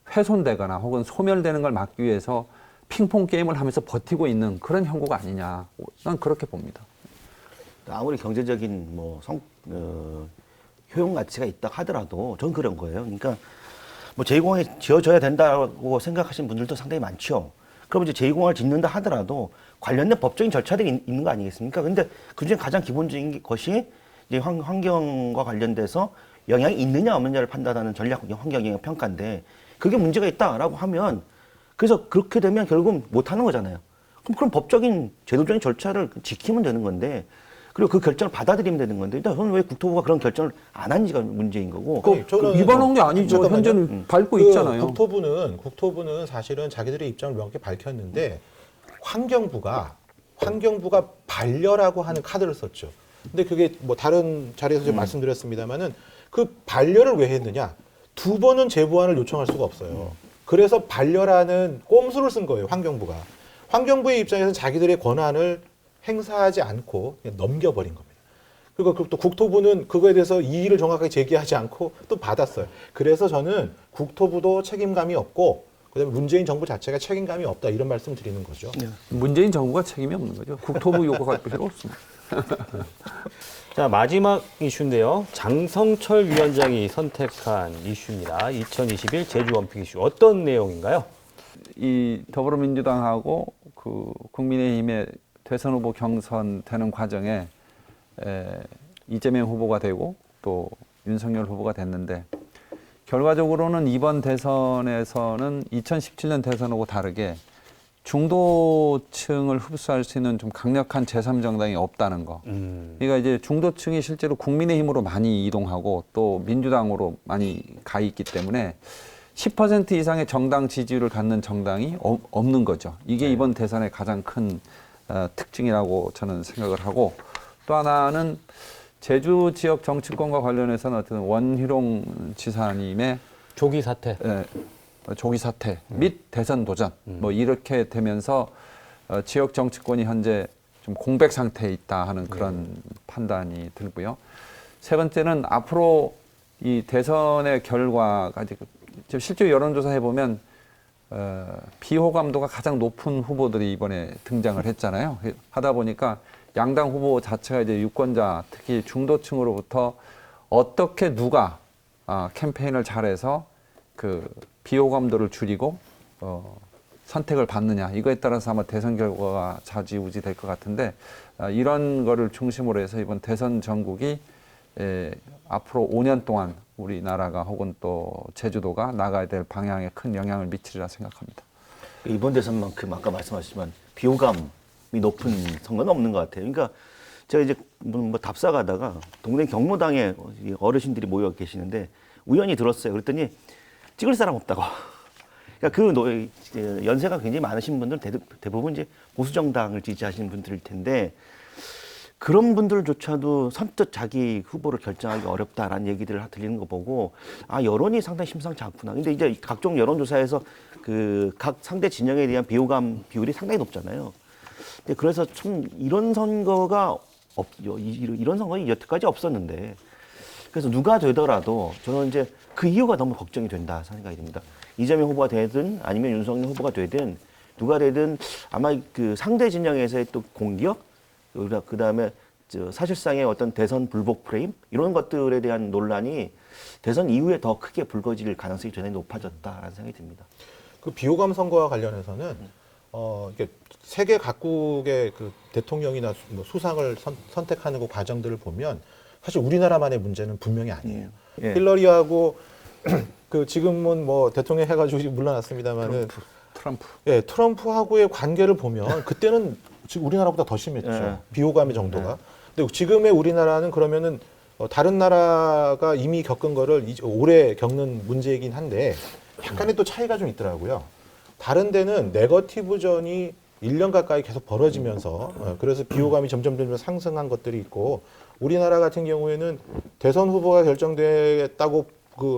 훼손되거나 혹은 소멸되는 걸 막기 위해서 핑퐁 게임을 하면서 버티고 있는 그런 형국가 아니냐. 난 그렇게 봅니다. 아무리 경제적인 효용 가치가 있다 하더라도 전 그런 거예요. 그러니까 뭐 제2공항이 지어져야 된다고 생각하시는 분들도 상당히 많죠. 그럼 이제 제2공항을 짓는다 하더라도 관련된 법적인 절차들이 있는 거 아니겠습니까? 근데 그중에 가장 기본적인 것이 이제 환경과 관련돼서 영향이 있느냐 없느냐를 판단하는 전략 환경 영향 평가인데, 그게 문제가 있다라고 하면, 그래서 그렇게 되면 결국은 못 하는 거잖아요. 그럼 법적인 제도적인 절차를 지키면 되는 건데, 그리고 그 결정을 받아들이면 되는 건데, 일단 저는 왜 국토부가 그런 결정을 안 한지가 문제인 거고. 위반한 게 아니죠. 현재는 밟고 있잖아요. 국토부는 사실은 자기들의 입장을 명확히 밝혔는데 환경부가 반려라고 하는 카드를 썼죠. 근데 그게 뭐 다른 자리에서 제가 말씀드렸습니다만은 그 반려를 왜 했느냐? 2번은 재보완을 요청할 수가 없어요. 그래서 반려라는 꼼수를 쓴 거예요, 환경부가. 환경부의 입장에서는 자기들의 권한을 행사하지 않고 그냥 넘겨버린 겁니다. 그리고 또 국토부는 그거에 대해서 이의를 정확하게 제기하지 않고 또 받았어요. 그래서 저는 국토부도 책임감이 없고 그다음에 문재인 정부 자체가 책임감이 없다, 이런 말씀을 드리는 거죠. 네. 문재인 정부가 책임이 없는 거죠. 국토부 요구할 필요 없습니다. 자, 마지막 이슈인데요. 장성철 위원장이 선택한 이슈입니다. 2021 제주 원픽 이슈. 어떤 내용인가요? 이 더불어민주당하고 그 국민의힘의 대선 후보 경선되는 과정에 이재명 후보가 되고 또 윤석열 후보가 됐는데, 결과적으로는 이번 대선에서는 2017년 대선하고 다르게 중도층을 흡수할 수 있는 좀 강력한 제3정당이 없다는 거. 그러니까 이제 중도층이 실제로 국민의힘으로 많이 이동하고 또 민주당으로 많이 가 있기 때문에 10% 이상의 정당 지지율을 갖는 정당이 없는 거죠. 이게 이번 대선의 가장 큰 특징이라고 저는 생각을 하고, 또 하나는 제주 지역 정치권과 관련해서는 어떤 원희룡 지사님의 조기 사퇴. 조기 사퇴 및 대선 도전 뭐 이렇게 되면서 지역 정치권이 현재 좀 공백 상태에 있다 하는 그런 판단이 들고요. 세 번째는 앞으로 이 대선의 결과가 지금 실제 여론조사 해보면 비호감도가 가장 높은 후보들이 이번에 등장을 했잖아요. 하다 보니까 양당 후보 자체가 이제 유권자, 특히 중도층으로부터 어떻게 누가 캠페인을 잘해서 그 비호감도를 줄이고 선택을 받느냐, 이거에 따라서 아마 대선 결과가 좌지우지 될 것 같은데, 이런 거를 중심으로 해서 이번 대선 전국이 앞으로 5년 동안 우리나라가 혹은 또 제주도가 나가야 될 방향에 큰 영향을 미치리라 생각합니다. 이번 대선만큼 아까 말씀하셨지만 비호감이 높은 선거는 없는 것 같아요. 그러니까 제가 이제 뭐 답사가다가 동네 경로당에 어르신들이 모여 계시는데 우연히 들었어요. 그랬더니 찍을 사람 없다고. 그러니까 그 연세가 굉장히 많으신 분들 대부분 이제 보수 정당을 지지하시는 분들일 텐데, 그런 분들조차도 선뜻 자기 후보를 결정하기 어렵다라는 얘기들을 들리는 거 보고, 여론이 상당히 심상치 않구나. 근데 이제 각종 여론조사에서 그 각 상대 진영에 대한 비호감 비율이 상당히 높잖아요. 그래서 참 이런 선거가 이런 선거가 여태까지 없었는데, 그래서 누가 되더라도 저는 이제 그 이유가 너무 걱정이 된다 생각이 듭니다. 이재명 후보가 되든 아니면 윤석열 후보가 되든 누가 되든 아마 그 상대 진영에서의 또 공격, 그 다음에 사실상의 어떤 대선 불복 프레임, 이런 것들에 대한 논란이 대선 이후에 더 크게 불거질 가능성이 굉장히 높아졌다라는 생각이 듭니다. 그 비호감 선거와 관련해서는 이게 세계 각국의 그 대통령이나 뭐 수상을 선택하는 그 과정들을 보면 사실 우리나라만의 문제는 분명히 아니에요. 힐러리하고 그 지금은 뭐 대통령 해가지고 물러났습니다만은 트럼프하고의 관계를 보면 그때는 지금 우리나라보다 더 심했죠. 비호감의 정도가. 근데 지금의 우리나라는 그러면은 다른 나라가 이미 겪은 거를 오래 겪는 문제이긴 한데 약간의 또 차이가 좀 있더라고요. 다른 데는 네거티브전이 1년 가까이 계속 벌어지면서 그래서 비호감이 점점 상승한 것들이 있고 우리나라 같은 경우에는 대선 후보가 결정됐다고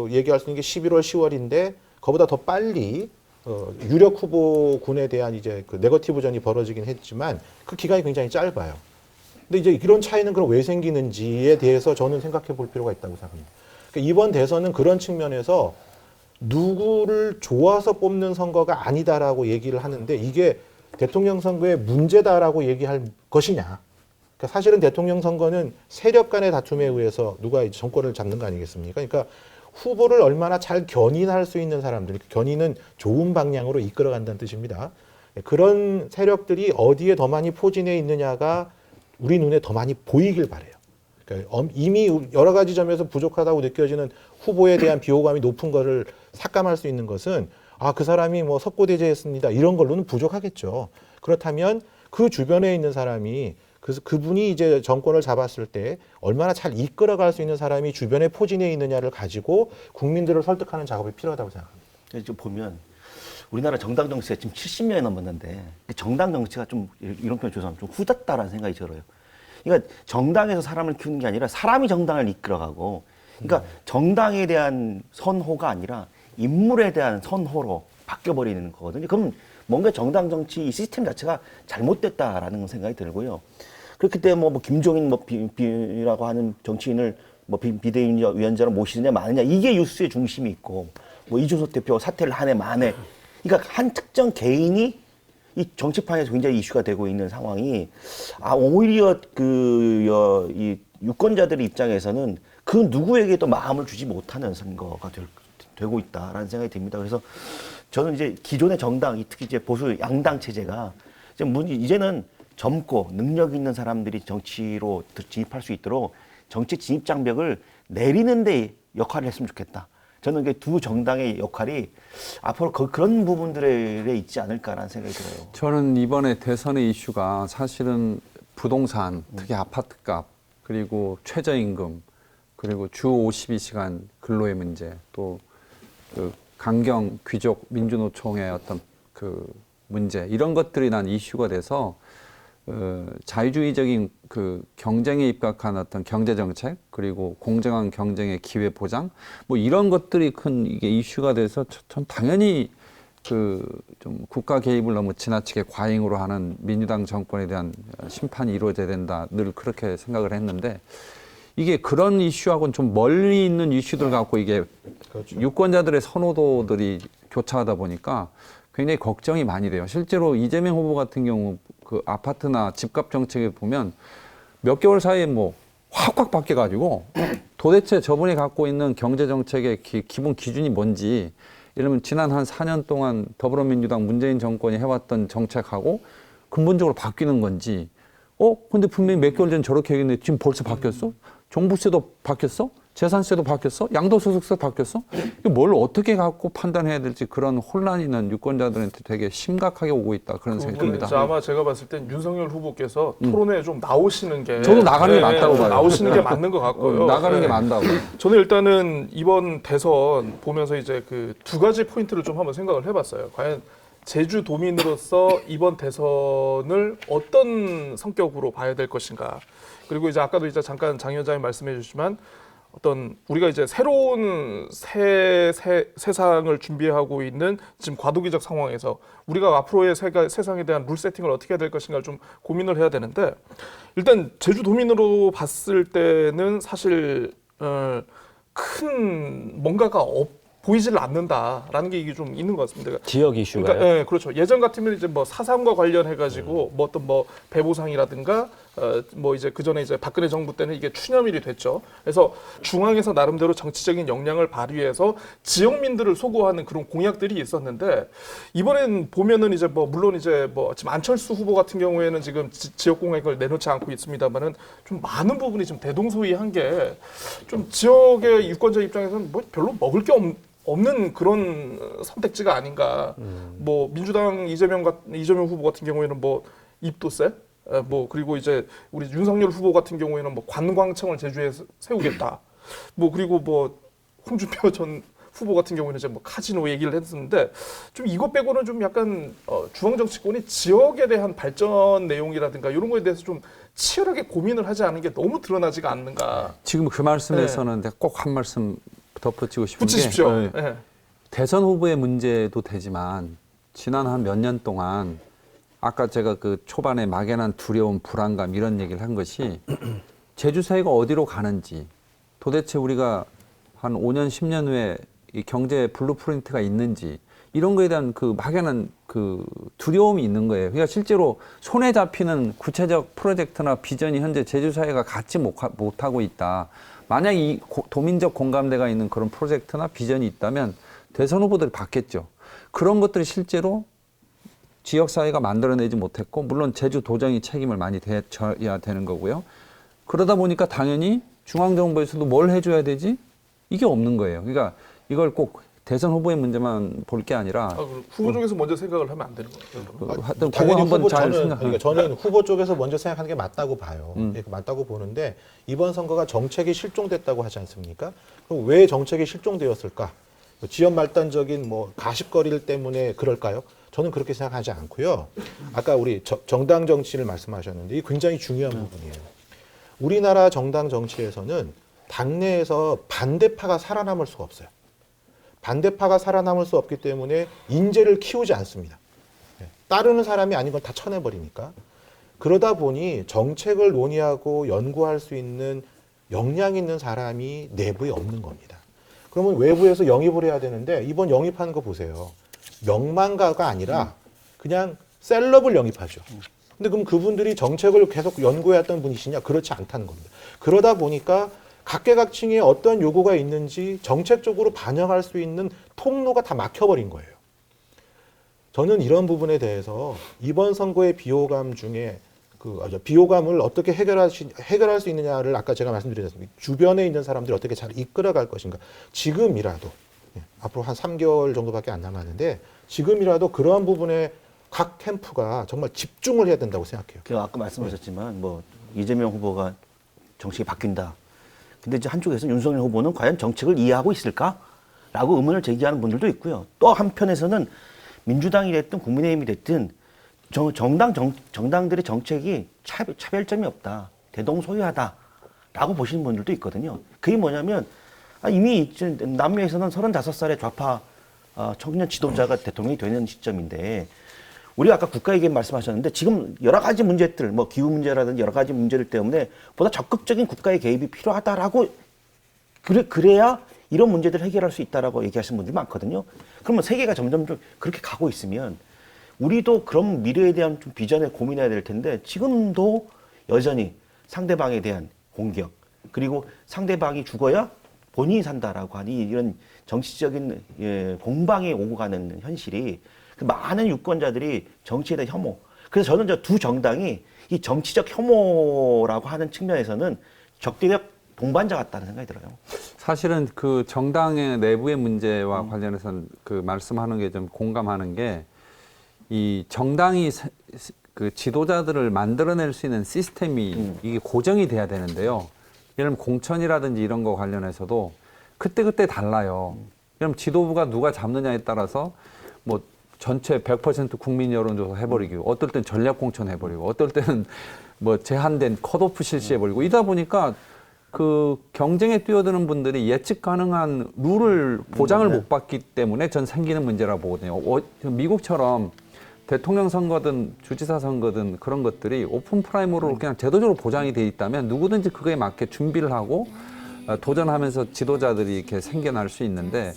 얘기할 수 있는 게 11월, 10월인데 그보다 더 빨리 유력 후보군에 대한 이제 그 네거티브전이 벌어지긴 했지만 그 기간이 굉장히 짧아요. 근데 이제 이런 차이는 그럼 왜 생기는지에 대해서 저는 생각해 볼 필요가 있다고 생각합니다. 그러니까 이번 대선은 그런 측면에서 누구를 좋아서 뽑는 선거가 아니다라고 얘기를 하는데 이게 대통령 선거의 문제다라고 얘기할 것이냐. 그러니까 사실은 대통령 선거는 세력 간의 다툼에 의해서 누가 이제 정권을 잡는 거 아니겠습니까? 그러니까 후보를 얼마나 잘 견인할 수 있는 사람들, 견인은 좋은 방향으로 이끌어간다는 뜻입니다. 그런 세력들이 어디에 더 많이 포진해 있느냐가 우리 눈에 더 많이 보이길 바래요. 그러니까 이미 여러 가지 점에서 부족하다고 느껴지는 후보에 대한 비호감이 높은 거를 삭감할 수 있는 것은 그 사람이 뭐 석고대죄했습니다. 이런 걸로는 부족하겠죠. 그렇다면 그 주변에 있는 사람이 그분이 이제 정권을 잡았을 때 얼마나 잘 이끌어갈 수 있는 사람이 주변에 포진해 있느냐를 가지고 국민들을 설득하는 작업이 필요하다고 생각합니다. 좀 보면 우리나라 정당 정치가 지금 70년이 넘었는데 정당 정치가 좀 이런 표현 죄송합니다. 좀 후졌다라는 생각이 들어요. 그러니까 정당에서 사람을 키우는 게 아니라 사람이 정당을 이끌어가고 그러니까 정당에 대한 선호가 아니라 인물에 대한 선호로 바뀌어버리는 거거든요. 그럼 뭔가 정당 정치 이 시스템 자체가 잘못됐다라는 생각이 들고요. 그렇기 때문에 뭐 김종인 비라고 하는 정치인을 뭐 비대위원장을 모시느냐 마느냐 이게 뉴스의 중심이 있고 뭐 이준석 대표 사퇴를 하네 마네. 그러니까 한 특정 개인이 이 정치판에서 굉장히 이슈가 되고 있는 상황이 오히려 이 유권자들의 입장에서는 그 누구에게도 마음을 주지 못하는 선거가 되고 있다라는 생각이 듭니다. 그래서 저는 이제 기존의 정당, 특히 이제 보수 양당 체제가 이제는 젊고 능력 있는 사람들이 정치로 진입할 수 있도록 정치 진입 장벽을 내리는데 역할을 했으면 좋겠다. 저는 이게 두 정당의 역할이 앞으로 그런 부분들에 있지 않을까라는 생각이 들어요. 저는 이번에 대선의 이슈가 사실은 부동산, 특히 아파트값, 그리고 최저임금, 그리고 주 52시간 근로의 문제, 또 그 강경 귀족 민주노총의 어떤 그 문제 이런 것들이 난 이슈가 돼서 자유주의적인 그 경쟁에 입각한 어떤 경제 정책 그리고 공정한 경쟁의 기회 보장 뭐 이런 것들이 큰 이게 이슈가 돼서 전 당연히 그 좀 국가 개입을 너무 지나치게 과잉으로 하는 민주당 정권에 대한 심판이 이루어져야 된다 늘 그렇게 생각을 했는데 이게 그런 이슈하고는 좀 멀리 있는 이슈들 갖고 이게 그렇죠. 유권자들의 선호도들이 교차하다 보니까 굉장히 걱정이 많이 돼요. 실제로 이재명 후보 같은 경우 그 아파트나 집값 정책에 보면 몇 개월 사이에 뭐 확확 바뀌어가지고 도대체 저분이 갖고 있는 경제 정책의 기본 기준이 뭔지 이러면 지난 한 4년 동안 더불어민주당 문재인 정권이 해왔던 정책하고 근본적으로 바뀌는 건지 근데 분명히 몇 개월 전 저렇게 얘기했는데 지금 벌써 바뀌었어? 종부세도 바뀌었어? 재산세도 바뀌었어? 양도소득세도 바뀌었어? 이거 뭘 어떻게 갖고 판단해야 될지 그런 혼란이 있는 유권자들한테 되게 심각하게 오고 있다 그런 생각이 듭니다. 아마 제가 봤을 땐 윤석열 후보께서 토론회에 좀 나오시는 게 저도 나가는 게 맞다고 봐요. 나오시는 게 맞는 것 같고요. 나가는 게 맞다고. 저는 일단은 이번 대선 보면서 이제 그 두 가지 포인트를 좀 한번 생각을 해봤어요. 과연 제주도민으로서 이번 대선을 어떤 성격으로 봐야 될 것인가. 그리고 이제 아까도 이제 잠깐 장 위원장님 말씀해 주시지만 어떤 우리가 이제 새로운 세상을 준비하고 있는 지금 과도기적 상황에서 우리가 앞으로의 세상에 대한 룰 세팅을 어떻게 해야 될 것인가를 좀 고민을 해야 되는데 일단 제주도민으로 봤을 때는 사실 큰 뭔가가 보이질 않는다라는 게 이게 좀 있는 것 같습니다. 그러니까 지역 이슈가요? 그러니까, 네, 그렇죠. 예전 같으면 이제 뭐 사상과 관련해가지고 뭐 어떤 뭐 배보상이라든가 뭐 이제 그 전에 이제 박근혜 정부 때는 이게 추념일이 됐죠. 그래서 중앙에서 나름대로 정치적인 역량을 발휘해서 지역민들을 소구하는 그런 공약들이 있었는데 이번엔 보면은 이제 뭐 물론 이제 뭐 지금 안철수 후보 같은 경우에는 지금 지역 공약을 내놓지 않고 있습니다만은 좀 많은 부분이 좀 대동소이한 게 좀 지역의 유권자 입장에서는 뭐 별로 먹을 게 없는 그런 선택지가 아닌가. 뭐 민주당 이재명 후보 같은 경우에는 뭐 입도세, 뭐 그리고 이제 우리 윤석열 후보 같은 경우에는 뭐 관광청을 제주에 세우겠다. 뭐 그리고 뭐 홍준표 전 후보 같은 경우에는 이제 뭐 카지노 얘기를 했었는데 좀 이것 빼고는 좀 약간 중앙 정치권이 지역에 대한 발전 내용이라든가 이런 거에 대해서 좀 치열하게 고민을 하지 않은 게 너무 드러나지가 않는가. 지금 그 말씀에서는 꼭 한 말씀 덧붙이고 싶은 붙이십시오. 게 네. 대선 후보의 문제도 되지만 지난 한 몇 년 동안 아까 제가 그 초반에 막연한 두려움, 불안감 이런 얘기를 한 것이 제주 사회가 어디로 가는지 도대체 우리가 한 5년, 10년 후에 이 경제 블루프린트가 있는지 이런 거에 대한 그 막연한 그 두려움이 있는 거예요. 그러니까 실제로 손에 잡히는 구체적 프로젝트나 비전이 현재 제주 사회가 갖지 못하고 있다. 만약 이 도민적 공감대가 있는 그런 프로젝트나 비전이 있다면 대선 후보들이 받겠죠. 그런 것들이 실제로 지역사회가 만들어내지 못했고 물론 제주도정이 책임을 많이 져야 되는 거고요. 그러다 보니까 당연히 중앙정부에서도 뭘 해줘야 되지? 이게 없는 거예요. 그러니까 이걸 꼭 대선 후보의 문제만 볼 게 아니라 후보 쪽에서 먼저 생각을 하면 안 되는 거예요. 하여튼 그거 당연히 한번 후보 잘 저는, 생각하면 그러니까 저는 후보 쪽에서 먼저 생각하는 게 맞다고 봐요. 맞다고 보는데 이번 선거가 정책이 실종됐다고 하지 않습니까? 그럼 왜 정책이 실종되었을까? 지연 말단적인 뭐 가십거리를 때문에 그럴까요? 저는 그렇게 생각하지 않고요. 아까 우리 정당 정치를 말씀하셨는데 이게 굉장히 중요한 부분이에요. 우리나라 정당 정치에서는 당내에서 반대파가 살아남을 수가 없어요. 반대파가 살아남을 수 없기 때문에 인재를 키우지 않습니다. 따르는 사람이 아닌 건 다 쳐내버리니까. 그러다 보니 정책을 논의하고 연구할 수 있는 역량 있는 사람이 내부에 없는 겁니다. 그러면 외부에서 영입을 해야 되는데 이번 영입하는 거 보세요. 명망가가 아니라 그냥 셀럽을 영입하죠. 근데 그럼 그분들이 정책을 계속 연구해왔던 분이시냐? 그렇지 않다는 겁니다. 그러다 보니까 각계각층에 어떤 요구가 있는지 정책적으로 반영할 수 있는 통로가 다 막혀버린 거예요. 저는 이런 부분에 대해서 이번 선거의 비호감 중에 비호감을 어떻게 해결할 수 있느냐를 아까 제가 말씀드렸습니다. 주변에 있는 사람들이 어떻게 잘 이끌어갈 것인가. 지금이라도 앞으로 한 3개월 정도밖에 안 남았는데 지금이라도 그러한 부분에 각 캠프가 정말 집중을 해야 된다고 생각해요. 그 아까 말씀하셨지만 뭐 이재명 후보가 정책이 바뀐다. 근데 이제 한쪽에서 윤석열 후보는 과연 정책을 이해하고 있을까라고 의문을 제기하는 분들도 있고요. 또 한편에서는 민주당이 됐든 국민의힘이 됐든 정당들의 정책이 차별점이 없다. 대동소이하다라고 보시는 분들도 있거든요. 그게 뭐냐면 이미 남미에서는 35살의 좌파 청년 지도자가 대통령이 되는 시점인데 우리가 아까 국가이견 말씀하셨는데 지금 여러 가지 문제들, 뭐 기후 문제라든지 여러 가지 문제들 때문에 보다 적극적인 국가의 개입이 필요하다라고 그래야 이런 문제들을 해결할 수 있다라고 얘기하시는 분들이 많거든요. 그러면 세계가 점점 좀 그렇게 가고 있으면 우리도 그런 미래에 대한 좀 비전을 고민해야 될 텐데 지금도 여전히 상대방에 대한 공격 그리고 상대방이 죽어야 본인이 산다라고 하니 이런 정치적인 공방에 오고 가는 현실이 그 많은 유권자들이 정치에 대한 혐오. 그래서 저는 저 두 정당이 이 정치적 혐오라고 하는 측면에서는 적대적 동반자 같다는 생각이 들어요. 사실은 그 정당의 내부의 문제와 관련해서는 그 말씀하는 게 좀 공감하는 게 이 정당이 그 지도자들을 만들어낼 수 있는 시스템이 이게 고정이 돼야 되는데요. 예를 들면 공천이라든지 이런 거 관련해서도 그때그때 달라요. 예를 들면 지도부가 누가 잡느냐에 따라서 뭐 전체 100% 국민 여론조사 해버리고 어떨 땐 전략 공천 해버리고 어떨 때는 뭐 제한된 컷오프 실시해버리고 이러다 보니까 그 경쟁에 뛰어드는 분들이 예측 가능한 룰을 보장을 못 받기 때문에 전 생기는 문제라고 보거든요. 미국처럼 대통령 선거든 주지사 선거든 그런 것들이 오픈 프라이머리로 그냥 제도적으로 보장이 돼 있다면 누구든지 그거에 맞게 준비를 하고 도전하면서 지도자들이 이렇게 생겨날 수 있는데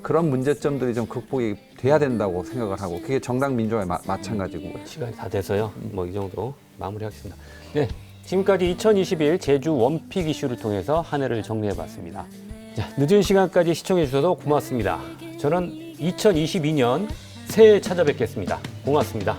그런 문제점들이 좀 극복이 돼야 된다고 생각을 하고 그게 정당 민주화에 마찬가지고. 시간이 다 돼서요. 뭐 이 정도 마무리하겠습니다. 네, 지금까지 2021 제주 원픽 이슈를 통해서 한 해를 정리해봤습니다. 자, 늦은 시간까지 시청해주셔서 고맙습니다. 저는 2022년 새해 찾아뵙겠습니다. 고맙습니다.